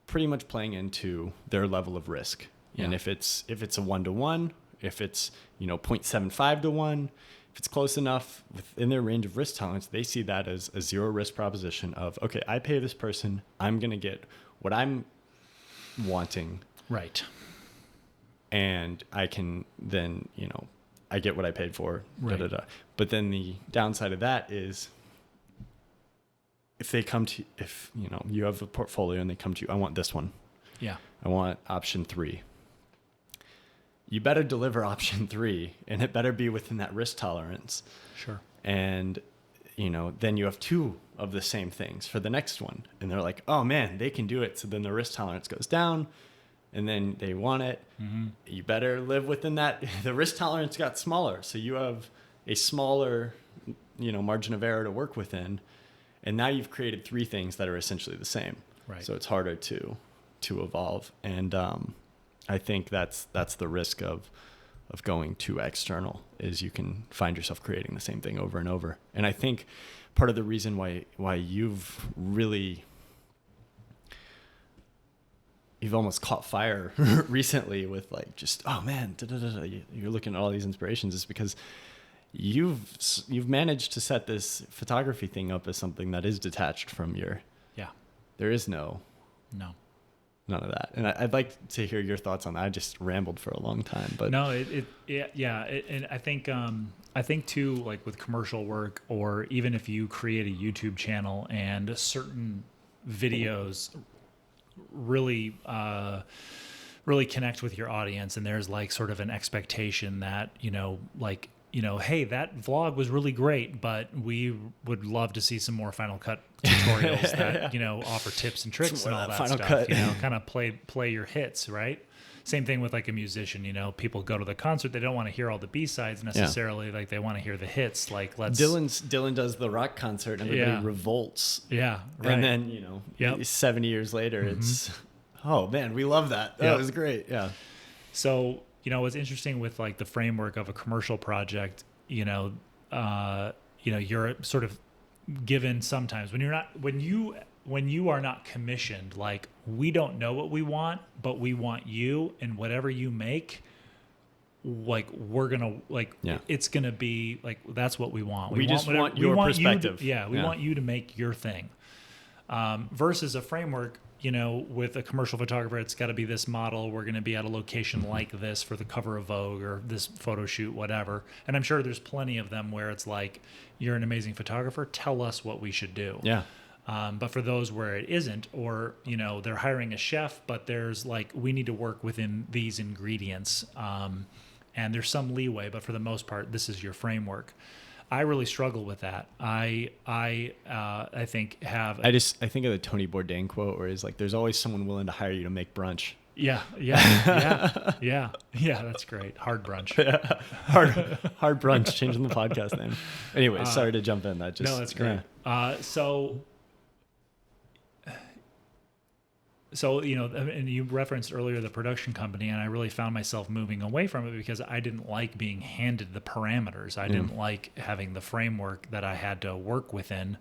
pretty much playing into their level of risk. Yeah. And if it's a 1-to-1, if it's 0.75 to 1, if it's close enough within their range of risk tolerance, they see that as a zero risk proposition of, okay, I pay this person, I'm going to get what I'm wanting. Right. And I can then, I get what I paid for. Right. Da, da, da. But then the downside of that is, if you have a portfolio and they come to you, I want this one. Yeah. I want option 3. You better deliver option 3, and it better be within that risk tolerance. Sure. And, then you have 2 of the same things for the next one. And they're like, oh man, they can do it. So then the risk tolerance goes down, and then they want it. You better live within that. The risk tolerance got smaller. So you have a smaller, margin of error to work within. And now you've created 3 things that are essentially the same. Right. So it's harder to evolve. And I think that's the risk of going too external, is you can find yourself creating the same thing over and over. And I think part of the reason why you've almost caught fire recently with like, just, oh man, you're looking at all these inspirations, is because you've managed to set this photography thing up as something that is detached from there is none of that. And I'd like to hear your thoughts on that. I just rambled for a long time, but no, and I think too, like with commercial work, or even if you create a YouTube channel and certain videos really connect with your audience, and there's like sort of an expectation that, hey, that vlog was really great, but we would love to see some more Final Cut tutorials that, offer tips and tricks and all that Final stuff, Cut. kind of play your hits, right? Same thing with like a musician, people go to the concert, they don't want to hear all the B-sides necessarily, like they want to hear the hits. Like Dylan does the rock concert and everybody revolts. Yeah, right. And then, 70 years later, it's, oh man, we love that. That was great. Yeah. So, what's interesting with like the framework of a commercial project, you're sort of given sometimes when you are not commissioned, like we don't know what we want, but we want you, and whatever you make, like we're gonna it's gonna be like that's what we want. We just want your perspective. We want you to make your thing. Versus a framework, with a commercial photographer, it's got to be this model. We're going to be at a location like this for the cover of Vogue or this photo shoot, whatever. And I'm sure there's plenty of them where it's like, you're an amazing photographer. Tell us what we should do. Yeah. But for those where it isn't, or, they're hiring a chef, but there's like, we need to work within these ingredients. And there's some leeway, but for the most part, this is your framework. I really struggle with that. I think I think of the Tony Bourdain quote where he's like, "There's always someone willing to hire you to make brunch." Yeah. That's great. Hard brunch. Hard brunch. Changing the podcast name. Anyway, sorry to jump in. No, that's great. Yeah. So, and you referenced earlier the production company, and I really found myself moving away from it because I didn't like being handed the parameters. I didn't like having the framework that I had to work within.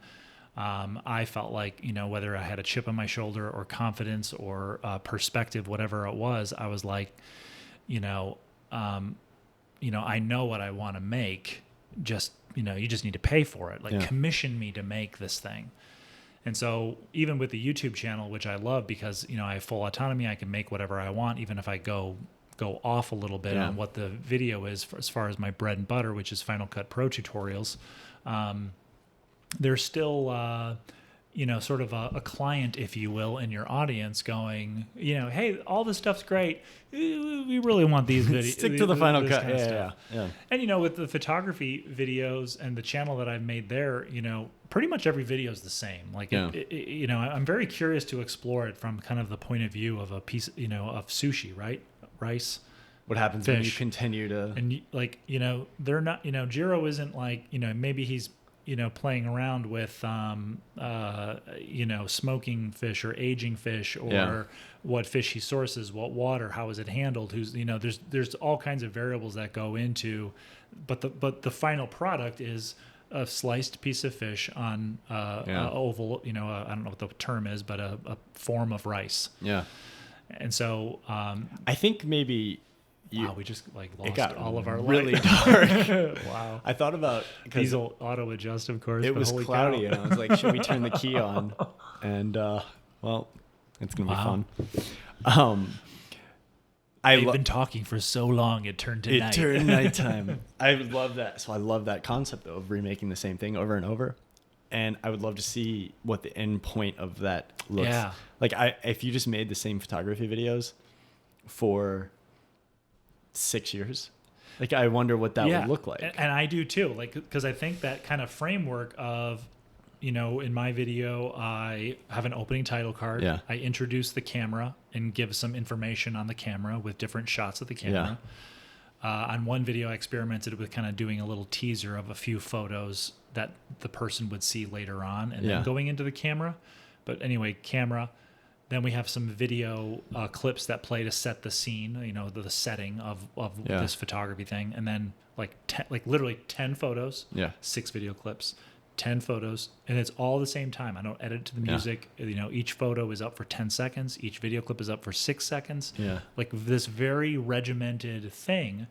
I felt like, whether I had a chip on my shoulder or confidence or perspective, whatever it was, I was like, I know what I want to make. Just, you just need to pay for it. Like, commission me to make this thing. And so even with the YouTube channel, which I love because, I have full autonomy, I can make whatever I want, even if I go off a little bit on what the video is as far as my bread and butter, which is Final Cut Pro tutorials. There's still, sort of a client, if you will, in your audience going, hey, all this stuff's great. We really want these videos. Stick to the Final Cut. Yeah. And, with the photography videos and the channel that I've made there, pretty much every video is the same. Like, I'm very curious to explore it from kind of the point of view of a piece, of sushi, right? Rice. What happens fish. When you continue to... And, they're not, Jiro isn't like, maybe he's, playing around with, smoking fish or aging fish or what fish he sources, what water, how is it handled, who's, there's all kinds of variables that go into, but the final product is a sliced piece of fish on oval, I don't know what the term is, but a form of rice. Yeah. And so I think maybe wow, we just like lost all of our really light. dark. Wow. I thought about these will auto adjust, of course. It was cloudy, and I was like, should we turn the key on? And well, it's gonna be fun. I've been talking for so long, it turned to night. It turned nighttime. I love that. So I love that concept though, of remaking the same thing over and over. And I would love to see what the end point of that looks. Yeah. Like if you just made the same photography videos for 6 years, like I wonder what that would look like. And I do too, like, because I think that kind of framework of, in my video, I have an opening title card. Yeah. I introduce the camera and give some information on the camera with different shots of the camera. Yeah. On one video, I experimented with kind of doing a little teaser of a few photos that the person would see later on and then going into the camera. But anyway, camera. Then we have some video clips that play to set the scene, the setting of this photography thing. And then literally 10 photos, 6 video clips, 10 photos, and it's all the same time. I don't edit to the music. Each photo is up for 10 seconds. Each video clip is up for 6 seconds. Yeah. Like this very regimented thing,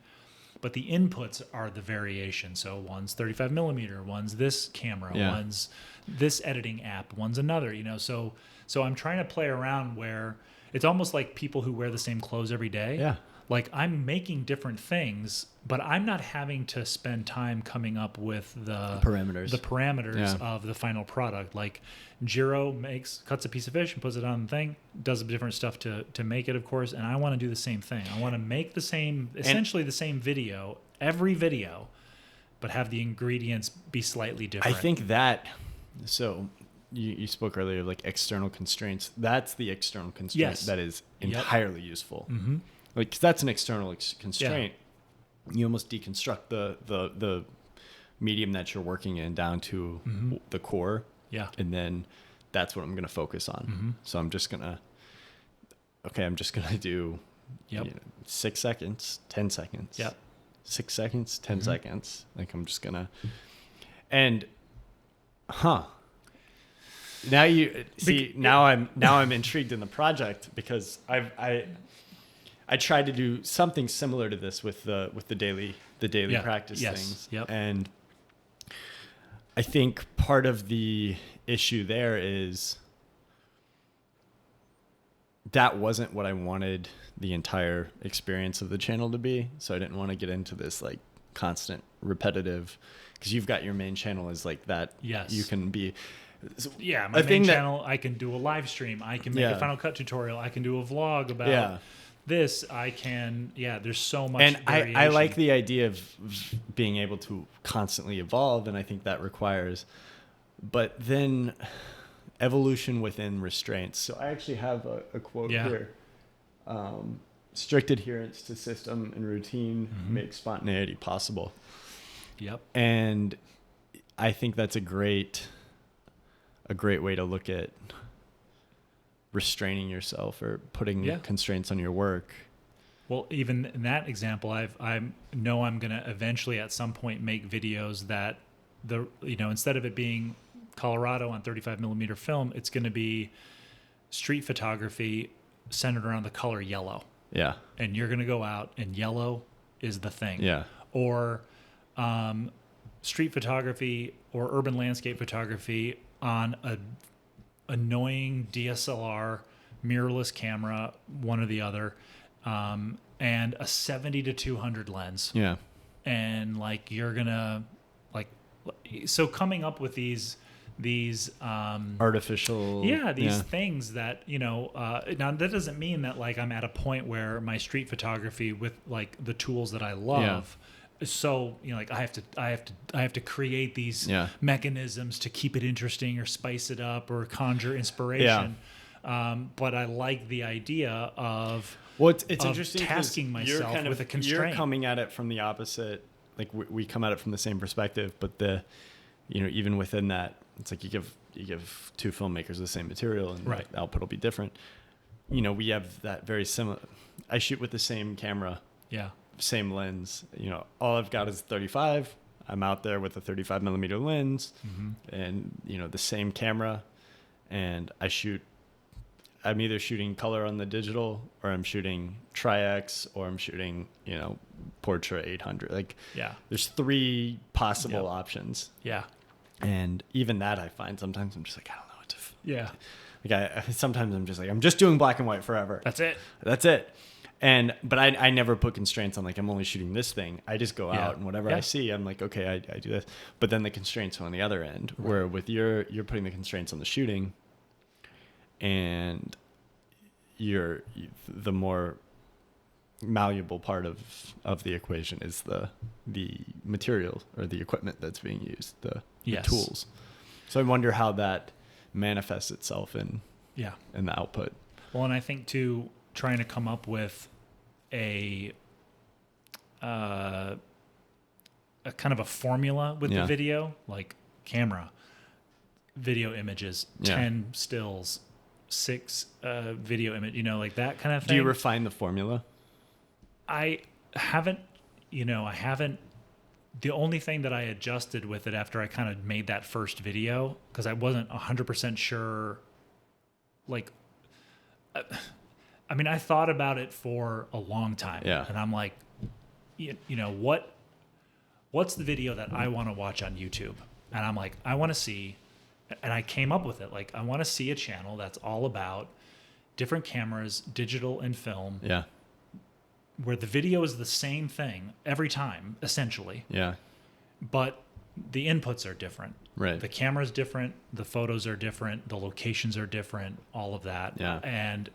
but the inputs are the variation. So one's 35 millimeter, one's this camera, one's this editing app, one's another, So I'm trying to play around where it's almost like people who wear the same clothes every day. Yeah. Like I'm making different things, but I'm not having to spend time coming up with the parameters of the final product. Like Jiro cuts a piece of fish and puts it on the thing, does different stuff to make it, of course. And I want to do the same thing. I want to make essentially the same video, every video, but have the ingredients be slightly different. I think that, so you spoke earlier, like external constraints. That's the external constraint that is entirely useful. Mm-hmm. Like, 'cause that's an external constraint. Yeah. You almost deconstruct the medium that you're working in down to the core. Yeah. And then that's what I'm going to focus on. Mm-hmm. So I'm just going to do 6 seconds, 10 seconds. Yep. 6 seconds, 10 seconds. Like, I'm just going to, and now you see, now I'm intrigued in the project, because I tried to do something similar to this with the daily practice things. Yep. And I think part of the issue there is that wasn't what I wanted the entire experience of the channel to be. So I didn't want to get into this like constant repetitive, because you've got your main channel is like that. Yes. You can be. My main channel, I can do a live stream. I can make a Final Cut tutorial. I can do a vlog about this. I can, there's so much. And I like the idea of being able to constantly evolve. And I think that requires, but then evolution within restraints. So I actually have a quote here. Strict adherence to system and routine makes spontaneity possible. Yep. And I think that's a great way to look at restraining yourself or putting constraints on your work. Well, even in that example, I know I'm going to eventually at some point make videos that instead of it being Colorado on 35 millimeter film, it's going to be street photography centered around the color yellow. Yeah. And you're going to go out and yellow is the thing. Yeah. Or street photography or urban landscape photography on a annoying DSLR mirrorless camera, one or the other, and a 70 to 200 lens. Yeah. And like, you're gonna so coming up with these artificial things that now that doesn't mean that like I'm at a point where my street photography with like the tools that I love so like I have to create these mechanisms to keep it interesting or spice it up or conjure inspiration. But I like the idea of it's interesting tasking myself with a constraint. You're coming at it from the opposite. Like we come at it from the same perspective, but even within that, it's like you give two filmmakers the same material and the output will be different. We have that very similar. I shoot with the same camera. Yeah. Same lens. All I've got is 35. I'm out there with a 35 millimeter lens and the same camera, and I'm either shooting color on the digital, or I'm shooting Tri-X, or I'm shooting Portra 800. Like there's 3 possible options. Yeah. And even that, I find sometimes I'm just like, I don't know what to sometimes I'm just like, I'm just doing black and white forever. That's it. But I never put constraints on like, I'm only shooting this thing. I just go out and whatever I see, I'm like, okay, I do this. But then the constraints are on the other end, where with you're putting the constraints on the shooting, and the more malleable part of the equation is the material or the equipment that's being used, the tools. So I wonder how that manifests itself in the output. Well, and I think too, trying to come up with a kind of a formula with the video, like camera, video images, 10 stills, 6 video image, like that kind of thing. Do you refine the formula? I haven't. The only thing that I adjusted with it after I kind of made that first video, because I wasn't 100% sure, like, I thought about it for a long time. Yeah. And I'm like, what's the video that I want to watch on YouTube? And I'm like, I want to see, and I came up with it. Like, I want to see a channel that's all about different cameras, digital and film. Yeah. Where the video is the same thing every time, essentially. Yeah. But the inputs are different. Right. The camera's different. The photos are different. The locations are different. All of that. Yeah. And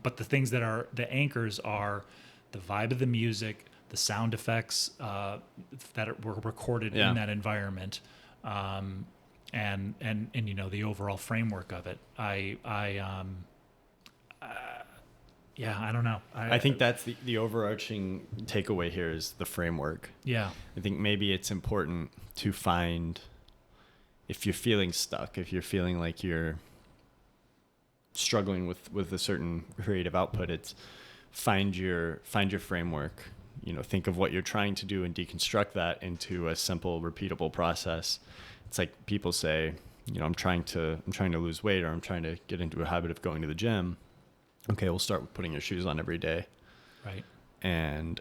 but the things that are the anchors are the vibe of the music, the sound effects that were recorded in that environment, and the overall framework of it. I don't know. I think that's the overarching takeaway here is the framework. Yeah. I think maybe it's important to find, if you're feeling stuck, if you're feeling like you're struggling with a certain creative output, it's find your framework. Think of what you're trying to do and deconstruct that into a simple, repeatable process. It's like people say, I'm trying to lose weight, or I'm trying to get into a habit of going to the gym. Okay, we'll start with putting your shoes on every day. Right. And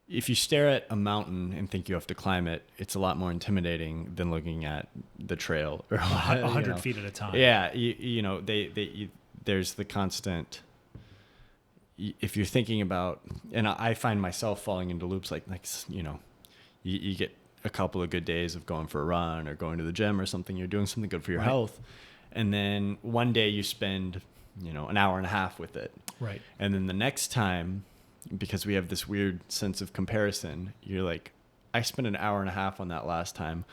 if you stare at a mountain and think you have to climb it, it's a lot more intimidating than looking at the trail. 100 feet at a time. Yeah. There's the constant, if you're thinking about, and I find myself falling into loops like you get a couple of good days of going for a run or going to the gym or something, you're doing something good for your health. And then one day you spend, an hour and a half with it. Right. And then the next time, because we have this weird sense of comparison, you're like, I spent an hour and a half on that last time.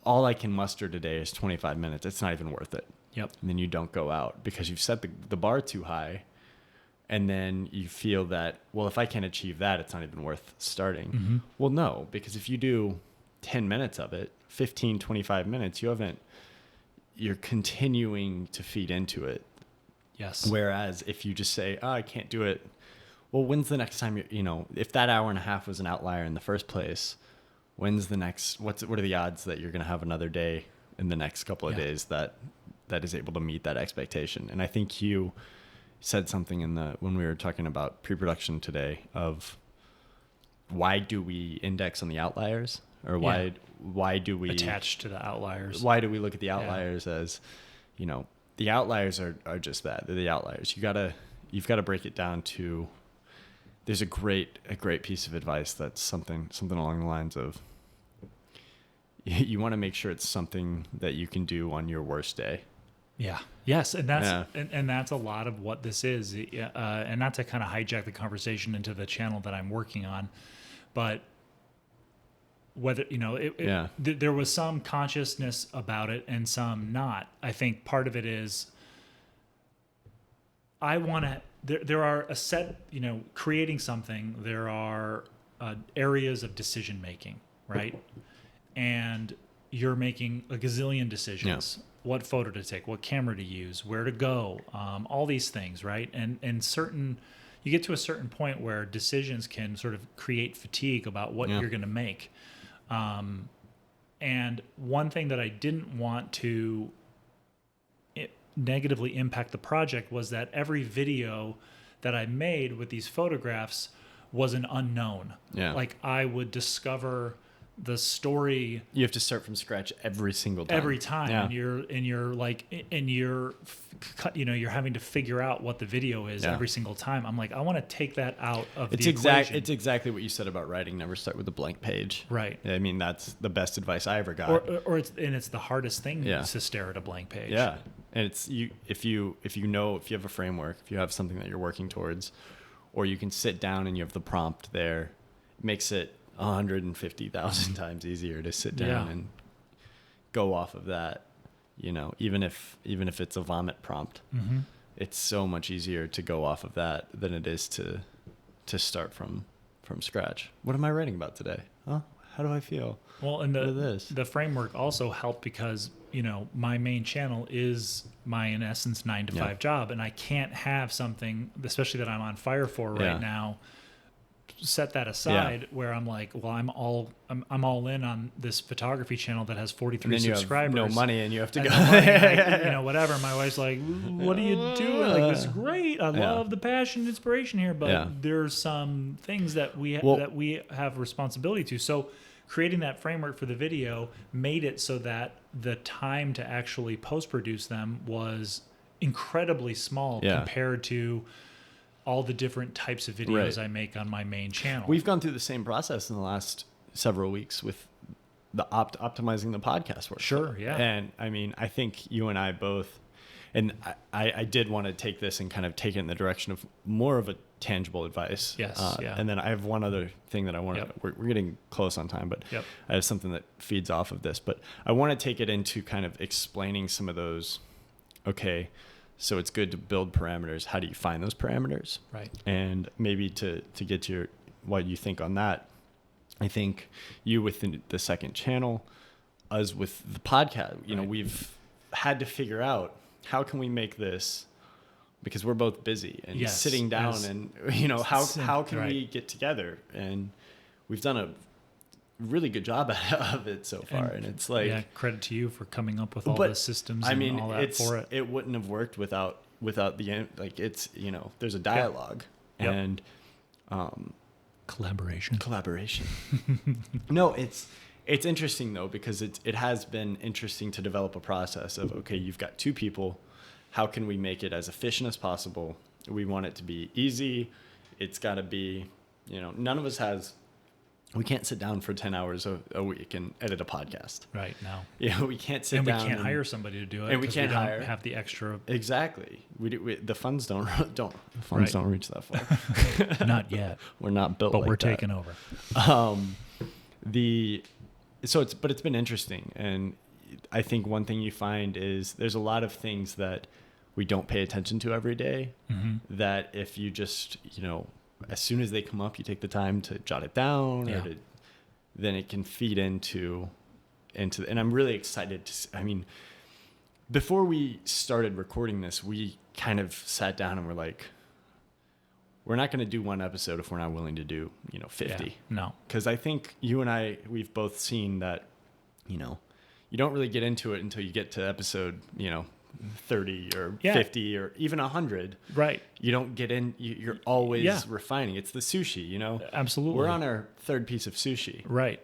All I can muster today is 25 minutes. It's not even worth it. Yep. And then you don't go out because you've set the bar too high. And then you feel that, well, if I can't achieve that, it's not even worth starting. Mm-hmm. Well, no, because if you do 10 minutes of it, 15, 25 minutes, you're continuing to feed into it. Yes. Whereas if you just say, I can't do it. Well, when's the next time if that hour and a half was an outlier in the first place, when's the next, what are the odds that you're going to have another day in the next couple of days that is able to meet that expectation? And I think you said something when we were talking about pre-production today of why do we index on the outliers? Or why do we attach to the outliers? Why do we look at the outliers as, the outliers are just that. They're the outliers. You've got to break it down to, there's a great piece of advice that's something along the lines of, you want to make sure it's something that you can do on your worst day. Yeah. Yes. And that's, and that's a lot of what this is. And not to kind of hijack the conversation into the channel that I'm working on, but whether, there was some consciousness about it and some not. I think part of it is there are a set, creating something, there are areas of decision making, right? And you're making a gazillion decisions. Yeah. What photo to take, what camera to use, where to go, all these things, right? And you get to a certain point where decisions can sort of create fatigue about what you're going to make. And one thing that I didn't want to negatively impact the project was that every video that I made with these photographs was an unknown. Yeah. Like I would discover the story. You have to start from scratch every single time. Every time. Yeah. And you're having to figure out what the video is every single time. I'm like, I want to take that out of the equation. It's exactly what you said about writing. Never start with a blank page. Right. I mean, that's the best advice I ever got. It's the hardest thing to stare at a blank page. Yeah. And it's if you have a framework, if you have something that you're working towards, or you can sit down and you have the prompt there, it makes it 150,000 times easier to sit down and go off of that. Even if it's a vomit prompt, it's so much easier to go off of that than it is to start from scratch. What am I writing about today? Huh? How do I feel? Well, and the framework also helped because, my main channel is my, in essence, 9-to-5 job. And I can't have something, especially that I'm on fire for right now, set that aside where I'm like, well, I'm all in on this photography channel that has 43 subscribers. You have no money and you have to go. Whatever. My wife's like, what are you doing? Like, this is great. I love the passion and inspiration here, but there's some things that we have responsibility to. So creating that framework for the video made it so that the time to actually post-produce them was incredibly small compared to all the different types of videos I make on my main channel. We've gone through the same process in the last several weeks with the optimizing the podcast work. Sure, yeah. And I mean, I think you and I both, and I did want to take this and kind of take it in the direction of more of a tangible advice. Yes. And then I have one other thing that I want to, we're getting close on time, but I have something that feeds off of this, but I want to take it into kind of explaining some of those, okay, so it's good to build parameters. How do you find those parameters? Right. And maybe to get to what you think on that, I think you with the second channel, us with the podcast, you know, we've had to figure out how can we make this, because we're both busy and sitting down and, you know, how can we get together? And we've done a really good job of it so far. And it's like, credit to you for coming up with all the systems and all that for it. It wouldn't have worked without the, like, it's, you know, there's a dialogue and, collaboration. No, it's interesting though, because it has been interesting to develop a process of, okay, you've got two people. How can we make it as efficient as possible? We want it to be easy. It's got to be, you know, none of us we can't sit down for 10 hours a week and edit a podcast. Right. No. Yeah. We can't sit down. And we can't hire somebody to do it. And we can't have the extra. Exactly. The funds don't reach that far. Not yet. We're not built but like we're that. taking over. It's been interesting. And I think one thing you find is there's a lot of things that we don't pay attention to every day, that if you just, you know, as soon as they come up, you take the time to jot it down, then it can feed into, and I'm really excited I mean, before we started recording this, we kind of sat down and we're like, we're not going to do one episode if we're not willing to do, you know, 50. Yeah, no. Because I think you and we've both seen that, you know, you don't really get into it until you get to episode, you know, 30 or 50 or even 100. Right. You don't get in, you're always refining. It's the sushi, you know? Absolutely. We're on our third piece of sushi. Right.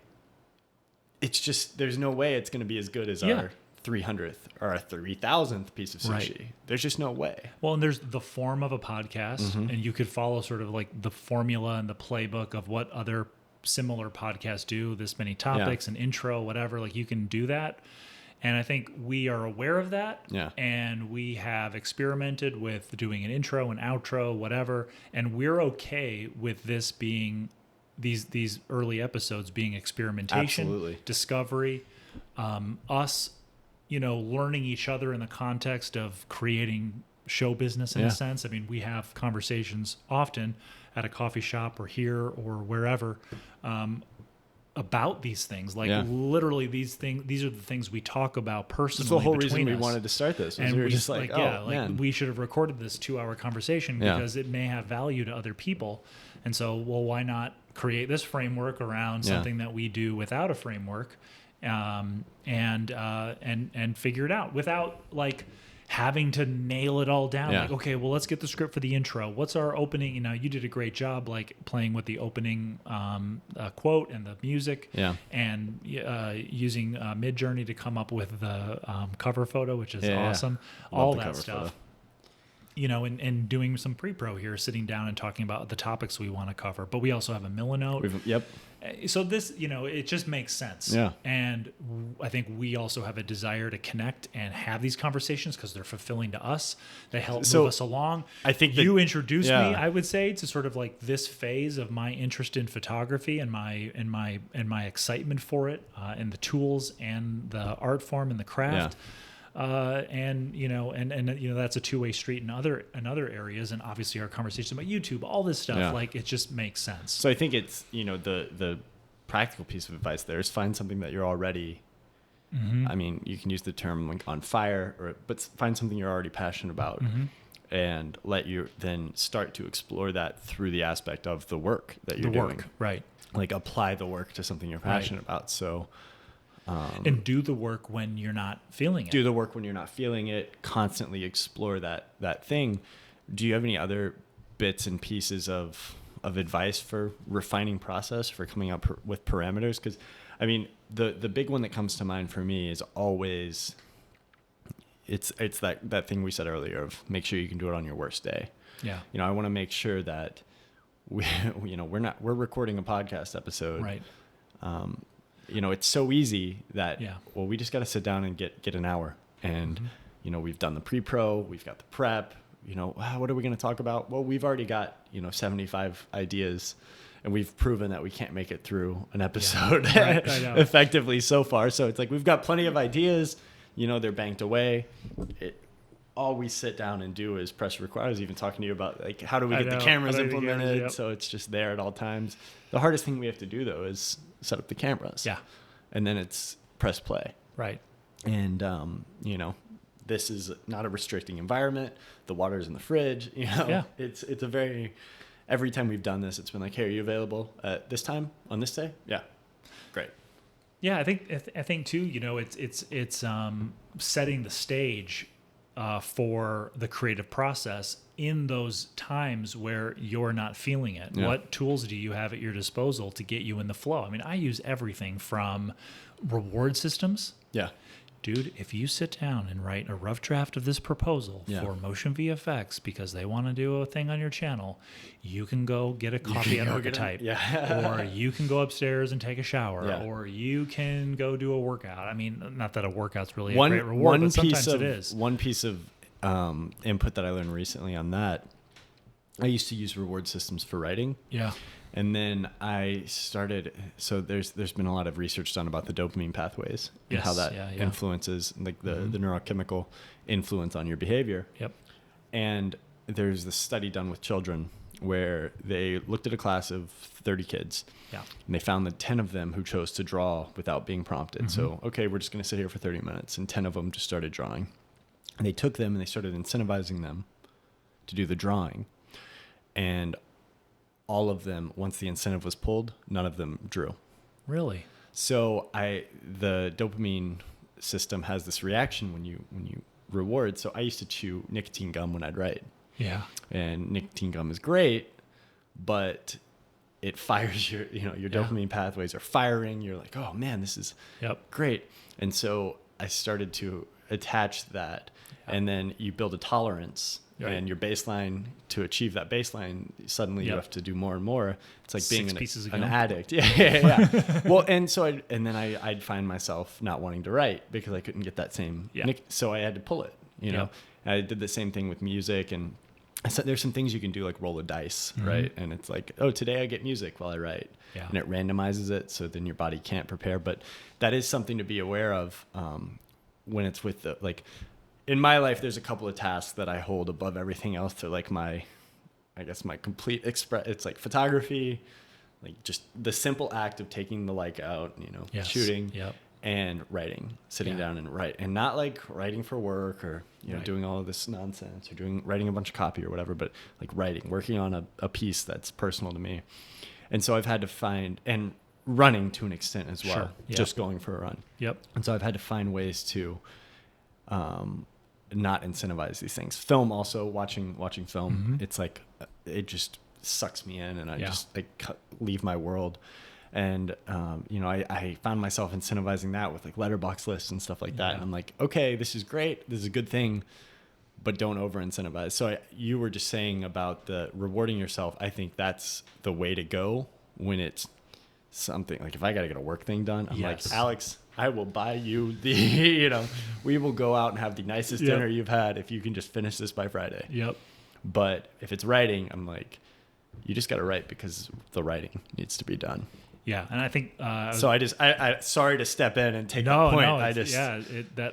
It's just, there's no way it's going to be as good as our 300th or our 3,000th piece of sushi. Right. There's just no way. Well, and there's the form of a podcast, and you could follow sort of like the formula and the playbook of what other similar podcasts do, this many topics, an intro, whatever. Like, you can do that. And I think we are aware of that. Yeah. And we have experimented with doing an intro, an outro, whatever. And we're okay with this being these early episodes being experimentation, discovery, us, you know, learning each other in the context of creating show business in a sense. I mean, we have conversations often at a coffee shop or here or wherever, about these things, like literally these are the things we talk about personally. That's the whole reason we wanted to start this. And we were just like, we should have recorded this 2-hour conversation because it may have value to other people. And so, well, why not create this framework around something that we do without a framework, and figure it out without like having to nail it all down. Like, okay, well, let's get the script for the intro. What's our opening? You know, you did a great job, like playing with the opening quote and the music, and using Midjourney to come up with the cover photo, which is awesome. All that stuff. Photo. You know, and doing some pre-pro here, sitting down and talking about the topics we want to cover. But we also have a Milanote. So this, you know, it just makes sense. Yeah. And I think we also have a desire to connect and have these conversations because they're fulfilling to us. They help move us along. I think you introduced me, I would say, to sort of like this phase of my interest in photography and my excitement for it, and the tools and the art form and the craft. And you know, and you know, that's a two-way street in other areas, and obviously our conversation about YouTube, all this stuff, like it just makes sense. So I think it's, you know, the practical piece of advice there is find something that you're already, I mean, you can use the term like on fire, but find something you're already passionate about, and let you then start to explore that through the aspect of the work that you're doing. Right. Like apply the work to something you're passionate about. So. And do the work when you're not feeling it. Do the work when you're not feeling it. Constantly explore that thing. Do you have any other bits and pieces of advice for refining process, for coming up with parameters? Because, I mean, the big one that comes to mind for me is always it's that thing we said earlier of make sure you can do it on your worst day. Yeah. You know, I want to make sure that we're recording a podcast episode. Right. You know, it's so easy that, well, we just got to sit down and get an hour and we've done the pre-pro, we've got the prep, what are we going to talk about? Well, we've already got, 75 ideas, and we've proven that we can't make it through an episode effectively so far. So it's like, we've got plenty of ideas, they're banked away. All we sit down and do is press record. I was even talking to you about, like, how do we get the cameras implemented? So it's just there at all times. The hardest thing we have to do, though, is set up the cameras. Yeah. And then it's press play. Right. And, this is not a restricting environment. The water's in the fridge. It's a very, every time we've done this, it's been like, hey, are you available at this time on this day? Yeah. Great. Yeah. I think too, it's setting the stage for the creative process in those times where you're not feeling it. Yeah. What tools do you have at your disposal to get you in the flow? I mean, I use everything from reward systems. Yeah. Dude, if you sit down and write a rough draft of this proposal for Motion VFX because they want to do a thing on your channel, you can go get a copy at Archetype. Or you can go upstairs and take a shower. Or you can go do a workout. I mean, not that a workout's really a great reward, but sometimes it is. One piece of input that I learned recently on that, I used to use reward systems for writing. Yeah. And then I started, so there's been a lot of research done about the dopamine pathways and how that influences, like the neurochemical influence on your behavior. Yep. And there's this study done with children where they looked at a class of 30 kids. Yeah. And they found that 10 of them who chose to draw without being prompted. Mm-hmm. So, okay, we're just going to sit here for 30 minutes. And 10 of them just started drawing. And they took them and they started incentivizing them to do the drawing. And all of them, once the incentive was pulled, none of them drew. Really? So the dopamine system has this reaction when you reward. So I used to chew nicotine gum when I'd write. Yeah. And nicotine gum is great, but it fires your dopamine pathways are firing. You're like, oh man, this is great. And so I started to attach that, and then you build a tolerance. Right. And your baseline, to achieve that baseline, suddenly you have to do more and more. It's like being an addict. Yeah. Well, and so I'd find myself not wanting to write because I couldn't get that same. Yeah. So I had to pull it. I did the same thing with music, and I said there's some things you can do, like roll a dice, right? And it's like, oh, today I get music while I write, and it randomizes it, so then your body can't prepare. But that is something to be aware of when it's with the like. In my life, there's a couple of tasks that I hold above everything else. They're like my complete it's like photography, like just the simple act of taking the Leica out, shooting, and writing, sitting down and write, and not like writing for work or doing all of this nonsense or writing a bunch of copy or whatever, but like working on a piece that's personal to me. And so I've had to find, and running to an extent as well, just going for a run. Yep. And so I've had to find ways to not incentivize these things. Film also, watching film, it's like it just sucks me in, and I just leave my world. And I found myself incentivizing that with like letterbox lists and stuff like that. And I'm like, okay, this is great, this is a good thing, but don't over incentivize. So you were just saying about the rewarding yourself. I think that's the way to go when it's something like, if I got to get a work thing done, I'm like, Alex, I will buy you we will go out and have the nicest dinner you've had if you can just finish this by Friday. Yep. But if it's writing, I'm like, you just got to write because the writing needs to be done. Yeah, and I think so. I sorry to step in and take the point.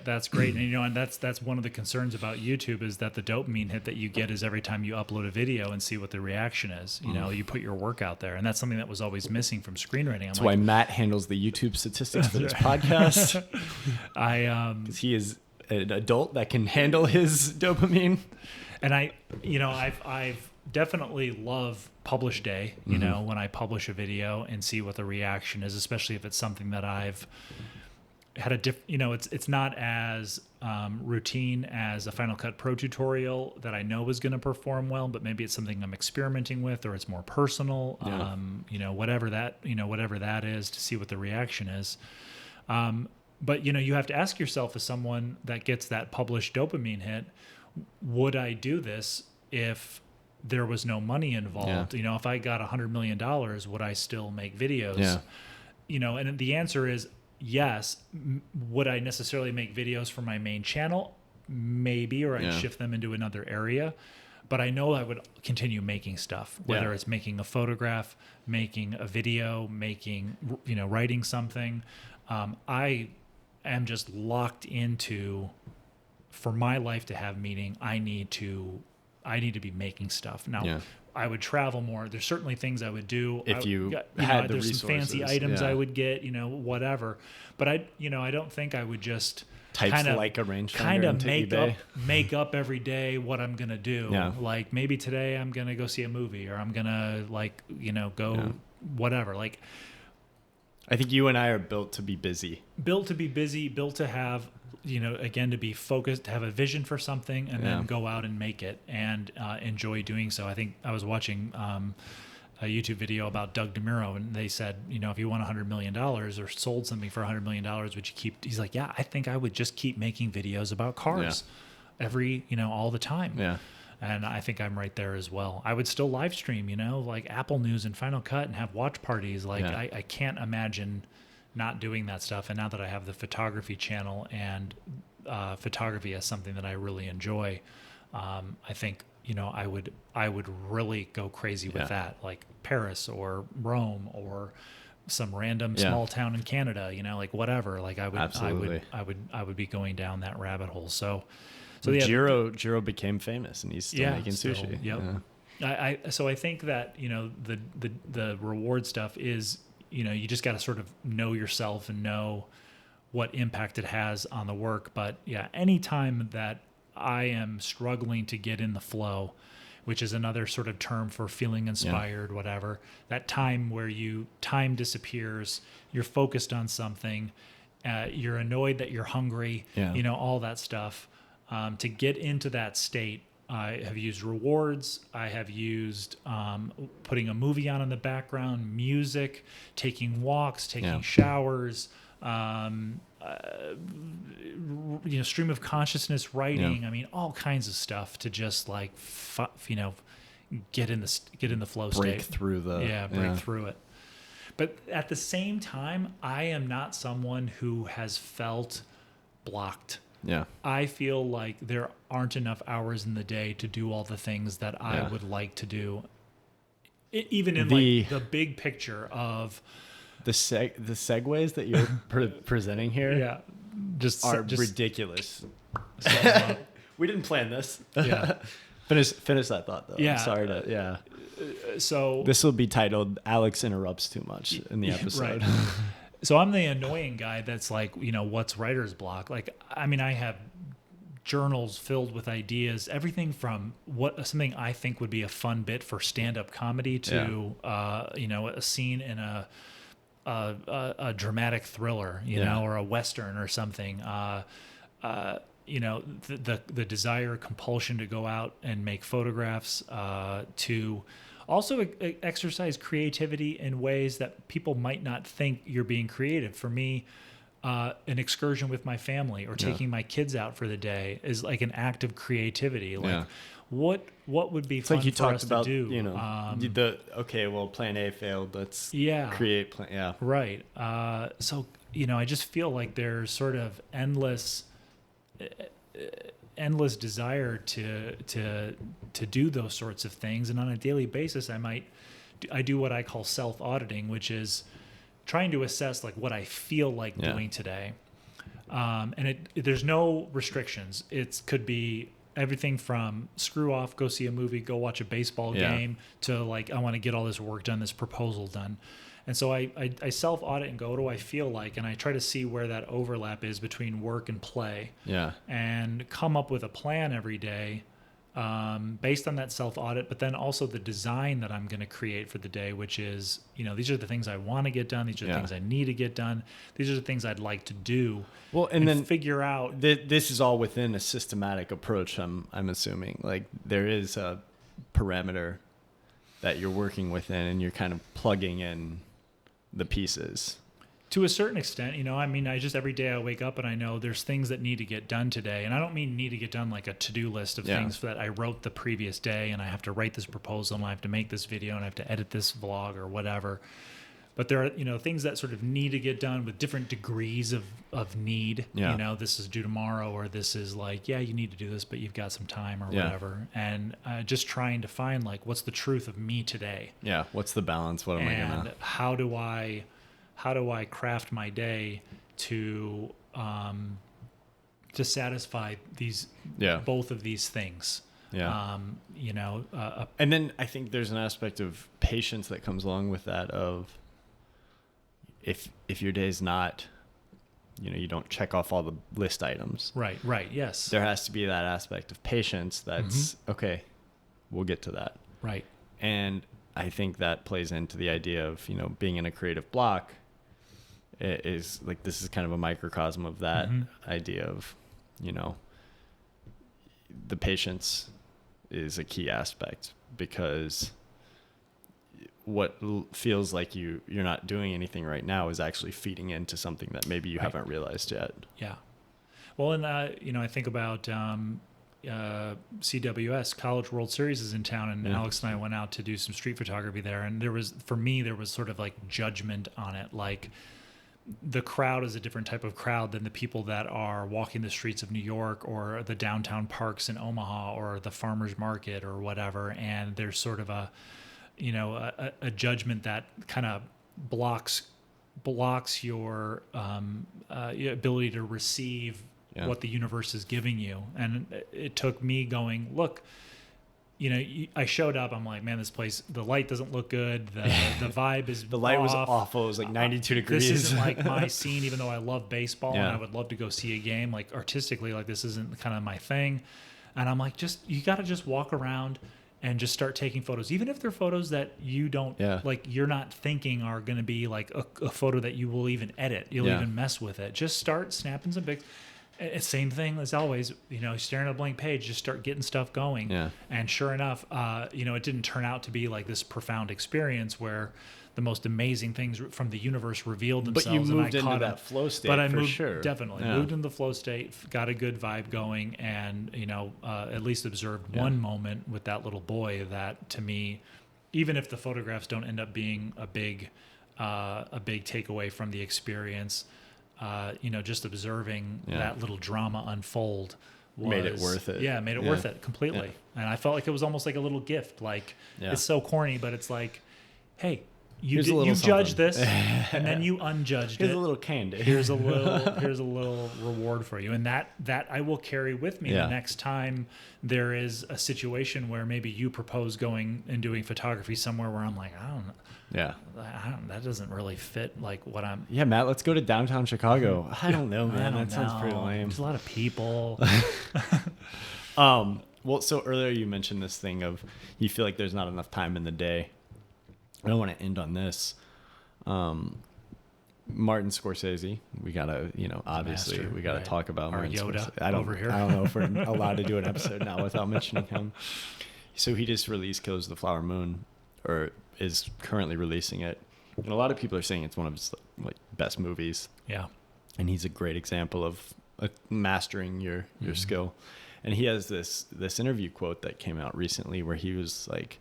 That's great, and that's one of the concerns about YouTube is that the dopamine hit that you get is every time you upload a video and see what the reaction is. You put your work out there, and that's something that was always missing from screenwriting. That's why Matt handles the YouTube statistics for this podcast. Because he is an adult that can handle his dopamine, and I've definitely love publish day, when I publish a video and see what the reaction is, especially if it's something that I've had it's not as routine as a Final Cut Pro tutorial that I know is going to perform well, but maybe it's something I'm experimenting with, or it's more personal, whatever that is, to see what the reaction is. But you have to ask yourself, as someone that gets that published dopamine hit, would I do this if there was no money involved? If I got $100 million, would I still make videos? And the answer is yes. Would I necessarily make videos for my main channel? maybe, or I'd shift them into another area. But I know I would continue making stuff, whether it's making a photograph, making a video, making, writing something. I am just locked into, for my life to have meaning, I need to be making stuff. Now, I would travel more. There's certainly things I would do. If you had the there's resources. some fancy items I would get, whatever. But I don't think I would just kind of like a rangefinder make up every day what I'm gonna do. Yeah. Like maybe today I'm gonna go see a movie, or I'm gonna go whatever. Like, I think you and I are built to be busy. Built to have, again, to be focused, to have a vision for something, and then go out and make it and enjoy doing so. I think I was watching a YouTube video about Doug DeMuro, and they said, if you won $100 million or sold something for $100 million, would you keep? He's like, yeah, I think I would just keep making videos about cars all the time. Yeah. And I think I'm right there as well. I would still live stream, like Apple News and Final Cut, and have watch parties. Like I can't imagine not doing that stuff. And now that I have the photography channel and photography as something that I really enjoy, I think, I would really go crazy with that, like Paris or Rome or some random small town in Canada, like whatever. Like I would be going down that rabbit hole. So Jiro became famous, and he's still making sushi. So I think that the reward stuff is you just got to sort of know yourself and know what impact it has on the work. But anytime that I am struggling to get in the flow, which is another sort of term for feeling inspired, whatever, that time where time disappears, you're focused on something, you're annoyed that you're hungry, all that stuff. To get into that state, I have used rewards. I have used putting a movie on in the background, music, taking walks, taking showers, stream of consciousness writing. I mean, all kinds of stuff to just like, get in the flow state. Break through through it. But at the same time, I am not someone who has felt blocked. Yeah. I feel like there aren't enough hours in the day to do all the things that I would like to do. Even in the big picture of the segues that you're presenting here, are ridiculous. So, we didn't plan this. Yeah. Finish that thought though. Yeah. I'm sorry to. Yeah. So this will be titled "Alex Interrupts Too Much" in the episode. Right. So I'm the annoying guy that's like, what's writer's block? Like, I mean, I have journals filled with ideas, everything from something I think would be a fun bit for stand-up comedy to, a scene in a dramatic thriller, or a Western or something. The desire, compulsion to go out and make photographs, to also exercise creativity in ways that people might not think you're being creative. For me, an excursion with my family or taking my kids out for the day is like an act of creativity. Like what would be fun for us to do? Plan A failed. Let's create plan. Yeah. Right. So, I just feel like there's sort of endless desire to do those sorts of things, and on a daily basis I do what I call self-auditing, which is trying to assess like what I feel like doing today, and there's no restrictions. It could be everything from screw off, go see a movie, go watch a baseball game, to like I want to get all this work done, this proposal done. And so I self-audit and go, what do I feel like? And I try to see where that overlap is between work and play. Yeah. And come up with a plan every day based on that self-audit, but then also the design that I'm going to create for the day, which is, these are the things I want to get done. These are the things I need to get done. These are the things I'd like to do. Well, and then figure out. This is all within a systematic approach, I'm assuming. Like there is a parameter that you're working within, and you're kind of plugging in the pieces to a certain extent. I just every day I wake up and I know there's things that need to get done today, and I don't mean need to get done like a to-do list of things that I wrote the previous day, and I have to write this proposal, and I have to make this video, and I have to edit this vlog or whatever. but there are, things that sort of need to get done with different degrees of need. Yeah. This is due tomorrow, or this is like, you need to do this, but you've got some time or whatever. And just trying to find like, what's the truth of me today? Yeah. What's the balance? What am I and gonna? how do I craft my day to satisfy both of these things? Yeah. And then I think there's an aspect of patience that comes along with that of if your day's not, you don't check off all the list items. Right. Yes. There has to be that aspect of patience that's okay, we'll get to that. Right. And I think that plays into the idea of, being in a creative block. It is like, this is kind of a microcosm of that idea of, the patience is a key aspect, because what feels like you're not doing anything right now is actually feeding into something that maybe you haven't realized yet. Yeah. Well, and I think about CWS, College World Series, is in town, and Alex and I went out to do some street photography there, and there was sort of like judgment on it, like the crowd is a different type of crowd than the people that are walking the streets of New York or the downtown parks in Omaha or the farmers market or whatever. And there's sort of a judgment that kind of blocks your ability to receive what the universe is giving you. And it took me going, look, I showed up. I'm like, man, this place, the light doesn't look good. The vibe is the light off. was awful. It was like 92 degrees. This isn't like my scene, even though I love baseball and Yeah. I would love to go see a game. Like artistically, like this isn't kind of my thing. And I'm like, you got to just walk around and just start taking photos, even if they're photos that you don't like. You're not thinking are going to be like a photo that you will even edit. You'll even mess with it. Just start snapping some pics. Same thing as always, staring at a blank page, just start getting stuff going. Yeah. And sure enough, it didn't turn out to be like this profound experience where the most amazing things from the universe revealed themselves. But you moved and I into that flow state, but I for moved, sure. Definitely. Moved into the flow state, got a good vibe going, and, at least observed one moment with that little boy that, to me, even if the photographs don't end up being a big takeaway from the experience, just observing that little drama unfold made it worth it. Yeah, made it worth it completely. Yeah. And I felt like it was almost like a little gift. Like it's so corny, but it's like, hey, you judged this, and then you unjudged it. Here's a little candy. Here's a little reward for you, and that I will carry with me the next time there is a situation where maybe you propose going and doing photography somewhere where I'm like, I don't know. Yeah. That doesn't really fit like what I'm. Yeah, Matt, let's go to downtown Chicago. I don't know, man. That sounds pretty lame. There's a lot of people. Well, so earlier you mentioned this thing of you feel like there's not enough time in the day. I don't want to end on this. Martin Scorsese, we gotta, obviously we gotta talk about our Martin Yoda Scorsese. I don't know if we're allowed to do an episode now without mentioning him. So he just released Killers of the Flower Moon, or is currently releasing it, and a lot of people are saying it's one of his best movies. Yeah, and he's a great example of mastering your skill. And he has this interview quote that came out recently where he was like,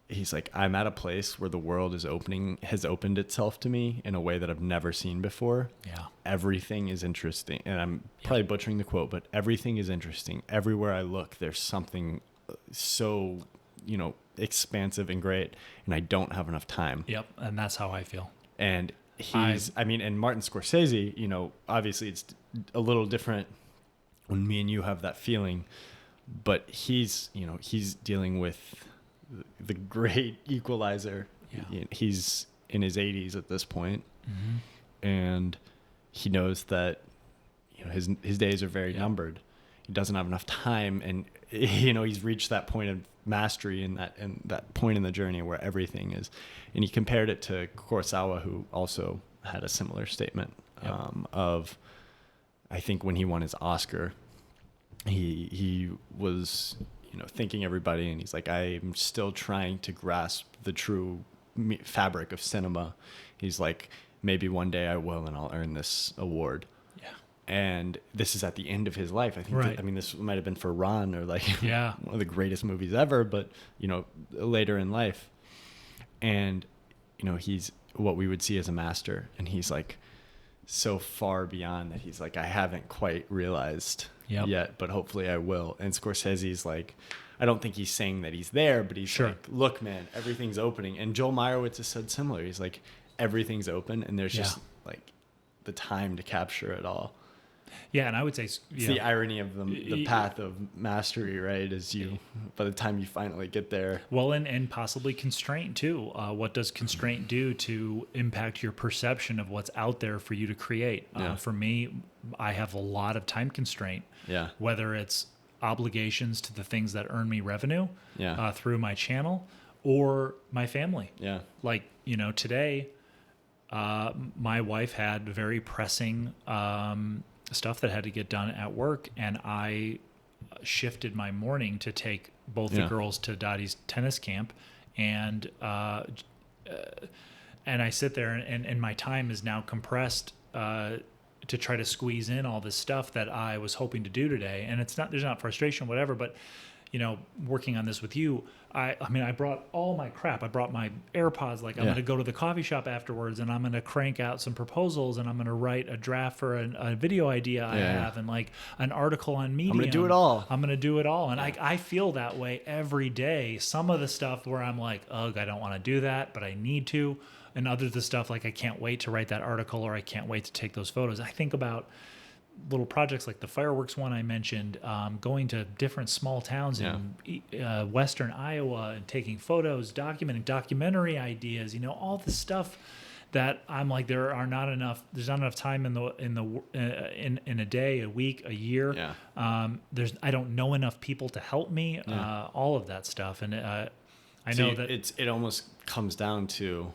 he's like, I'm at a place where the world has opened itself to me in a way that I've never seen before. Yeah. Everything is interesting. And I'm probably butchering the quote, but everything is interesting. Everywhere I look, there's something so, expansive and great, and I don't have enough time. Yep. And that's how I feel. And and Martin Scorsese, obviously it's a little different when me and you have that feeling, but he's dealing with the great equalizer. Yeah. He's in his 80s at this point, and he knows that his days are very numbered. He doesn't have enough time, and he's reached that point of mastery and that point in the journey where everything is. And he compared it to Kurosawa, who also had a similar statement of, I think when he won his Oscar, he was thanking everybody, and he's like, I'm still trying to grasp the true fabric of cinema. He's like, maybe one day I will, and I'll earn this award. Yeah. And this is at the end of his life. I think this might have been for Ron, or one of the greatest movies ever, but later in life. And he's what we would see as a master, and he's like so far beyond that. He's like, I haven't quite realized yet, but hopefully I will. And Scorsese's like, I don't think he's saying that he's there, but he's like, look, man, everything's opening. And Joel Meyerowitz has said similar. He's like, everything's open, and there's just like the time to capture it all. Yeah, and I would say it's the irony of the path of mastery, right? Is by the time you finally get there. Well, and possibly constraint too. What does constraint do to impact your perception of what's out there for you to create? For me, I have a lot of time constraint. Yeah. Whether it's obligations to the things that earn me revenue through my channel or my family. Yeah. Like, today, my wife had very pressing stuff that had to get done at work, and I shifted my morning to take both the girls to Dottie's tennis camp, and I sit there and my time is now compressed to try to squeeze in all this stuff that I was hoping to do today. And there's not frustration, whatever, but working on this with you, I brought all my crap. I brought my AirPods. Like, I'm going to go to the coffee shop afterwards, and I'm going to crank out some proposals, and I'm going to write a draft for a video idea I have, and like an article on Medium. I'm going to do it all. And I feel that way every day. Some of the stuff where I'm like, ugh, I don't want to do that, but I need to. And other the stuff like, I can't wait to write that article, or I can't wait to take those photos. I think about little projects like the fireworks one I mentioned, going to different small towns in western Iowa and taking photos, documenting documentary ideas, all the stuff that I'm like, there's not enough time in a day, a week, a year. Yeah. I don't know enough people to help me, all of that stuff. And I know that it almost comes down to,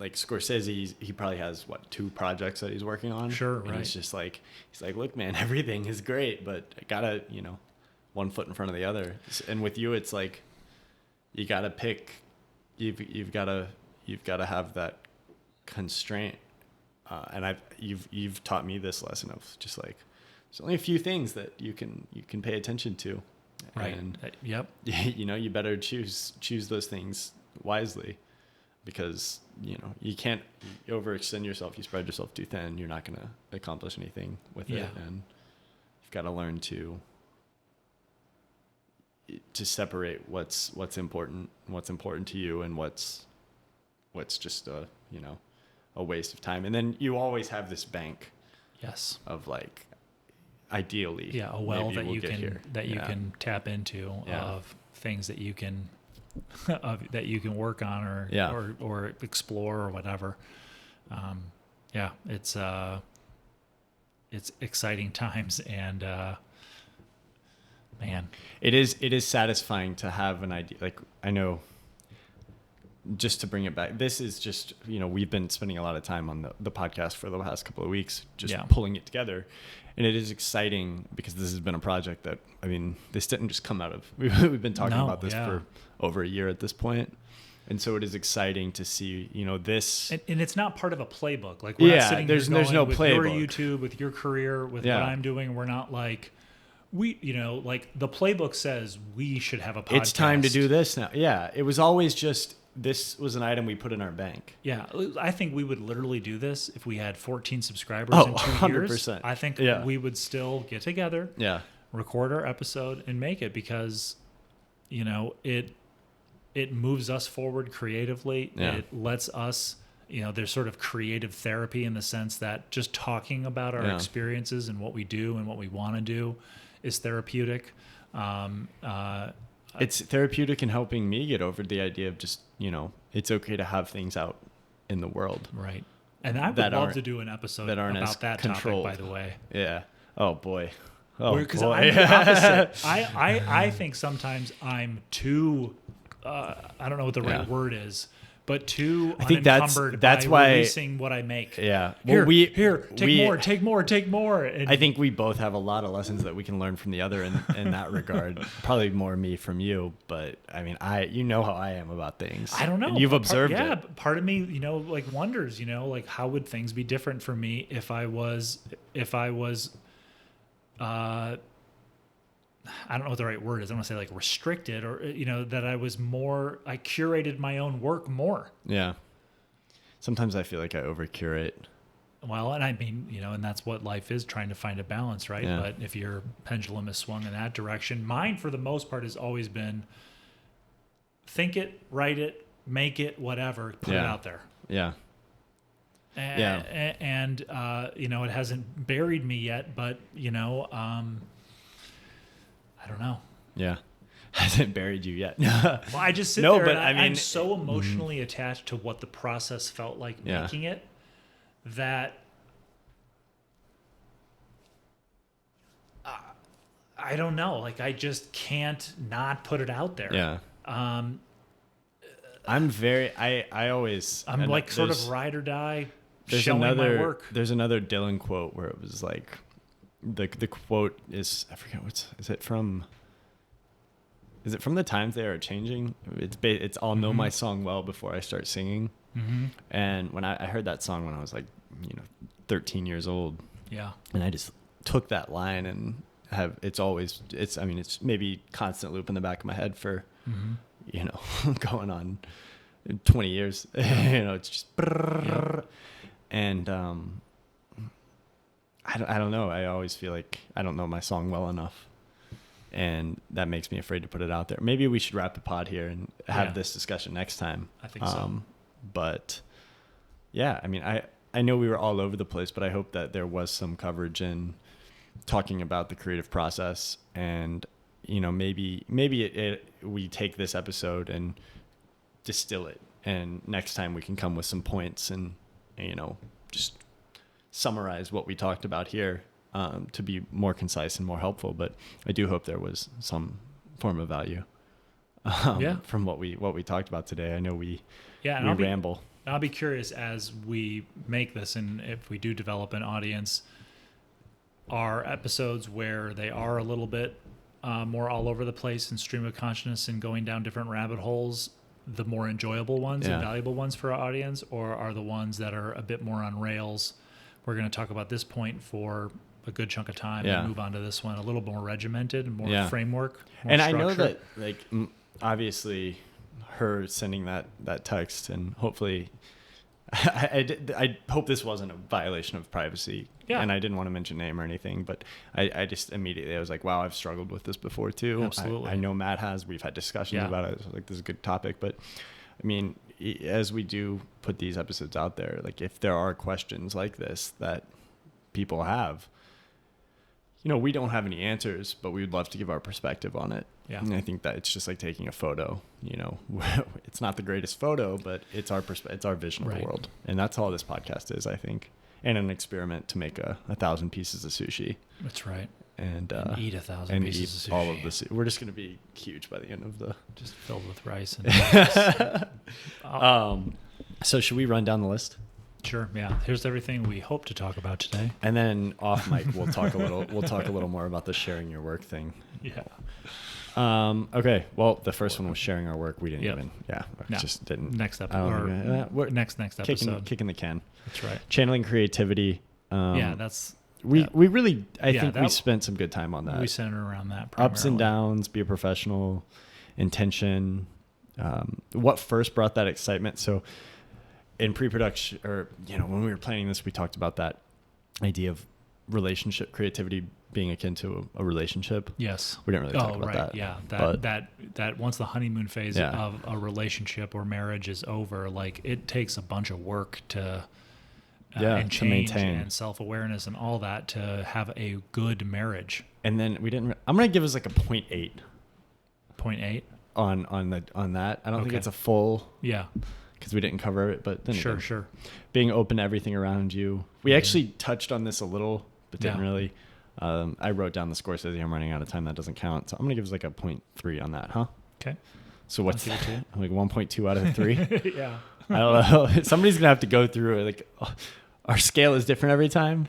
like Scorsese, he probably has 2 projects that he's working on. Sure, and right. He's like, look, man, everything is great, but I gotta, one foot in front of the other. And with you, it's like, you gotta pick. You've gotta have that constraint. And you've taught me this lesson of just like, there's only a few things that you can pay attention to. Right. And yep. You better choose those things wisely. Because, you can't overextend yourself. You spread yourself too thin, you're not going to accomplish anything with it. And you've got to learn to separate what's important to you, and what's just a waste of time. And then you always have this bank of like, ideally, a well that you can tap into of things that you can that you can work on or explore or whatever. It's exciting times, and man, it is satisfying to have an idea. Like, I know, just to bring it back, this is just, we've been spending a lot of time on the podcast for the last couple of weeks, just pulling it together. And it is exciting because this has been a project that, this didn't just come out of, we've been talking about this for over a year at this point. And so it is exciting to see, this. And it's not part of a playbook. Like, we're not sitting there's no with playbook. Your YouTube, with your career, with what I'm doing. We're not like, like the playbook says we should have a podcast. It's time to do this now. Yeah. It was always just, this was an item we put in our bank. Yeah. I think we would literally do this if we had 14 subscribers in 2 years. 100%. I think we would still get together, record our episode, and make it, because, it moves us forward creatively. Yeah. It lets us, there's sort of creative therapy in the sense that just talking about our experiences and what we do and what we want to do is therapeutic. It's therapeutic in helping me get over the idea of just, it's okay to have things out in the world. Right. And I would love to do an episode about that topic, by the way. Yeah. Oh, boy. Because I'm the opposite. I think sometimes I'm too, I don't know what the right word is, but too unencumbered by releasing what I make. Yeah. Well, take more. And I think we both have a lot of lessons that we can learn from the other in that regard. Probably more me from you, but you know how I am about things. I don't know. And you've observed it. Yeah, part of me, like wonders, like how would things be different for me if I was I don't know what the right word is. I don't want to say like restricted or, that I curated my own work more. Yeah. Sometimes I feel like I over curate. Well, and I mean, and that's what life is, trying to find a balance, right? Yeah. But if your pendulum is swung in that direction, mine for the most part has always been think it, write it, make it, whatever, put it out there. Yeah. And it hasn't buried me yet, but, I don't know. Yeah. Hasn't buried you yet. Well, I just sit there but and I mean, I'm so emotionally attached to what the process felt like making it that I don't know. Like, I just can't not put it out there. Yeah. I'm like sort of ride or die there's showing my work. There's another Dylan quote where it was like, the quote is, I forget is it from The Times They Are Changing? It's I'll know my song well before I start singing. Mm-hmm. And when I heard that song when I was like, 13 years old. Yeah. And I just took that line and it's maybe constant loop in the back of my head for, going on 20 years. It's just, and I don't know. I always feel like I don't know my song well enough. And that makes me afraid to put it out there. Maybe we should wrap the pod here and have this discussion next time. I think so. But yeah, I mean, I know we were all over the place, but I hope that there was some coverage in talking about the creative process. And, maybe we take this episode and distill it. And next time we can come with some points and just summarize what we talked about here. To be more concise and more helpful, but I do hope there was some form of value from what we talked about today. I know we ramble. I'll be curious as we make this, and if we do develop an audience, are episodes where they are a little bit more all over the place and stream of consciousness and going down different rabbit holes, the more enjoyable ones and valuable ones for our audience, or are the ones that are a bit more on rails? We're going to talk about this point for a good chunk of time and move on to this one a little more regimented and more framework, more and structure. I know that, like, obviously her sending that text, and hopefully I hope this wasn't a violation of privacy. And I didn't want to mention name or anything, but I just immediately, I was like, wow, I've struggled with this before too. Absolutely. I know Matt has. We've had discussions about it. So, like, this is a good topic, but I mean, as we do put these episodes out there, like, if there are questions like this that people have, we don't have any answers, but we would love to give our perspective on it. Yeah. And I think that it's just like taking a photo, it's not the greatest photo, but it's our it's our vision of the world. And that's all this podcast is, I think. And an experiment to make 1,000 pieces of sushi. That's right. And eat 1,000 pieces of sushi. All of the sushi. We're just going to be huge by the end of just filled with rice and So should we run down the list? Sure. Yeah. Here's everything we hope to talk about today. And then off mic, we'll talk a little more about the sharing your work thing. Yeah. Okay. Well, the first one was sharing our work. We didn't even. Yeah. Just didn't. Next episode. Next episode. Kicking the can. That's right. Channeling creativity. That's. We really. I think we spent some good time on that. We centered around that. Primarily. Ups and downs. Be a professional. Intention. What first brought that excitement? So, in pre-production, or when we were planning this, we talked about that idea of relationship creativity being akin to a relationship. Yes. We didn't really talk about that. Yeah. That once the honeymoon phase of a relationship or marriage is over, like, it takes a bunch of work to and change to maintain and self-awareness and all that to have a good marriage. And then I'm going to give us like a 0.8. 0.8 on that. I don't think it's a full. Yeah. Because we didn't cover it, but then sure. Being open to everything around you. We actually touched on this a little, but didn't really. I wrote down the score, says I'm running out of time. That doesn't count. So I'm going to give us like a 0.3 on that, huh? Okay. So what's that? Like 1.2 out of 3? Yeah. I don't know. Somebody's going to have to go through it. Like, our scale is different every time.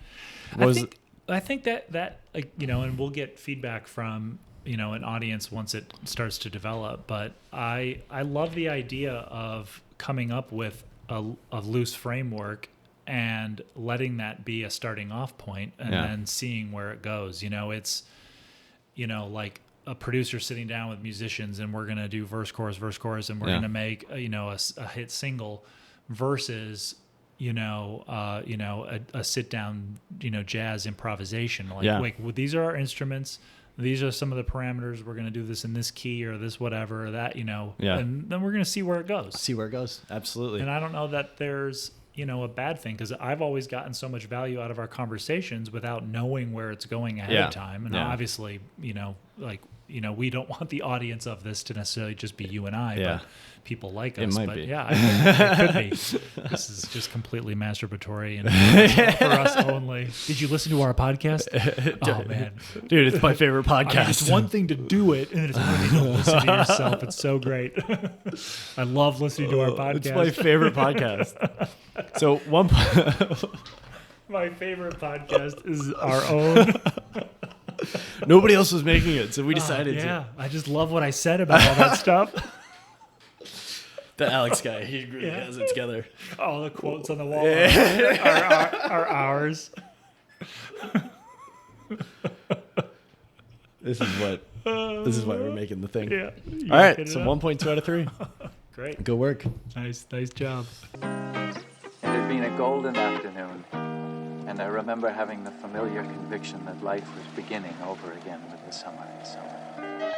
I think that like, and we'll get feedback from, an audience once it starts to develop. But I love the idea of coming up with a loose framework and letting that be a starting off point and then seeing where it goes. It's, like a producer sitting down with musicians and we're going to do verse, chorus, and we're going to make, a hit single versus, a sit down, jazz improvisation. Like, these are our instruments. These are some of the parameters. We're going to do this in this key or this whatever or that, and then we're going to see where it goes. Absolutely. And I don't know that there's, a bad thing, because I've always gotten so much value out of our conversations without knowing where it's going ahead of time. And obviously, we don't want the audience of this to necessarily just be you and I, but people like us. It might be. Yeah, I think it could be. This is just completely masturbatory and for us only. Did you listen to our podcast? Oh, man. Dude, it's my favorite podcast. It's one thing to do it, and it's another thing to listen to yourself. It's so great. I love listening to our podcast. It's my favorite podcast. So my favorite podcast is our own. Nobody else was making it, so we decided to. Yeah, I just love what I said about all that stuff. The Alex guy, he really has it together. All the quotes on the wall are ours. This is why we're making the thing. Yeah. All right, so 1.2 out of 3. Great. Good work. Nice job. It had been a golden afternoon, and I remember having the familiar conviction that life was beginning over again with the summer and summer.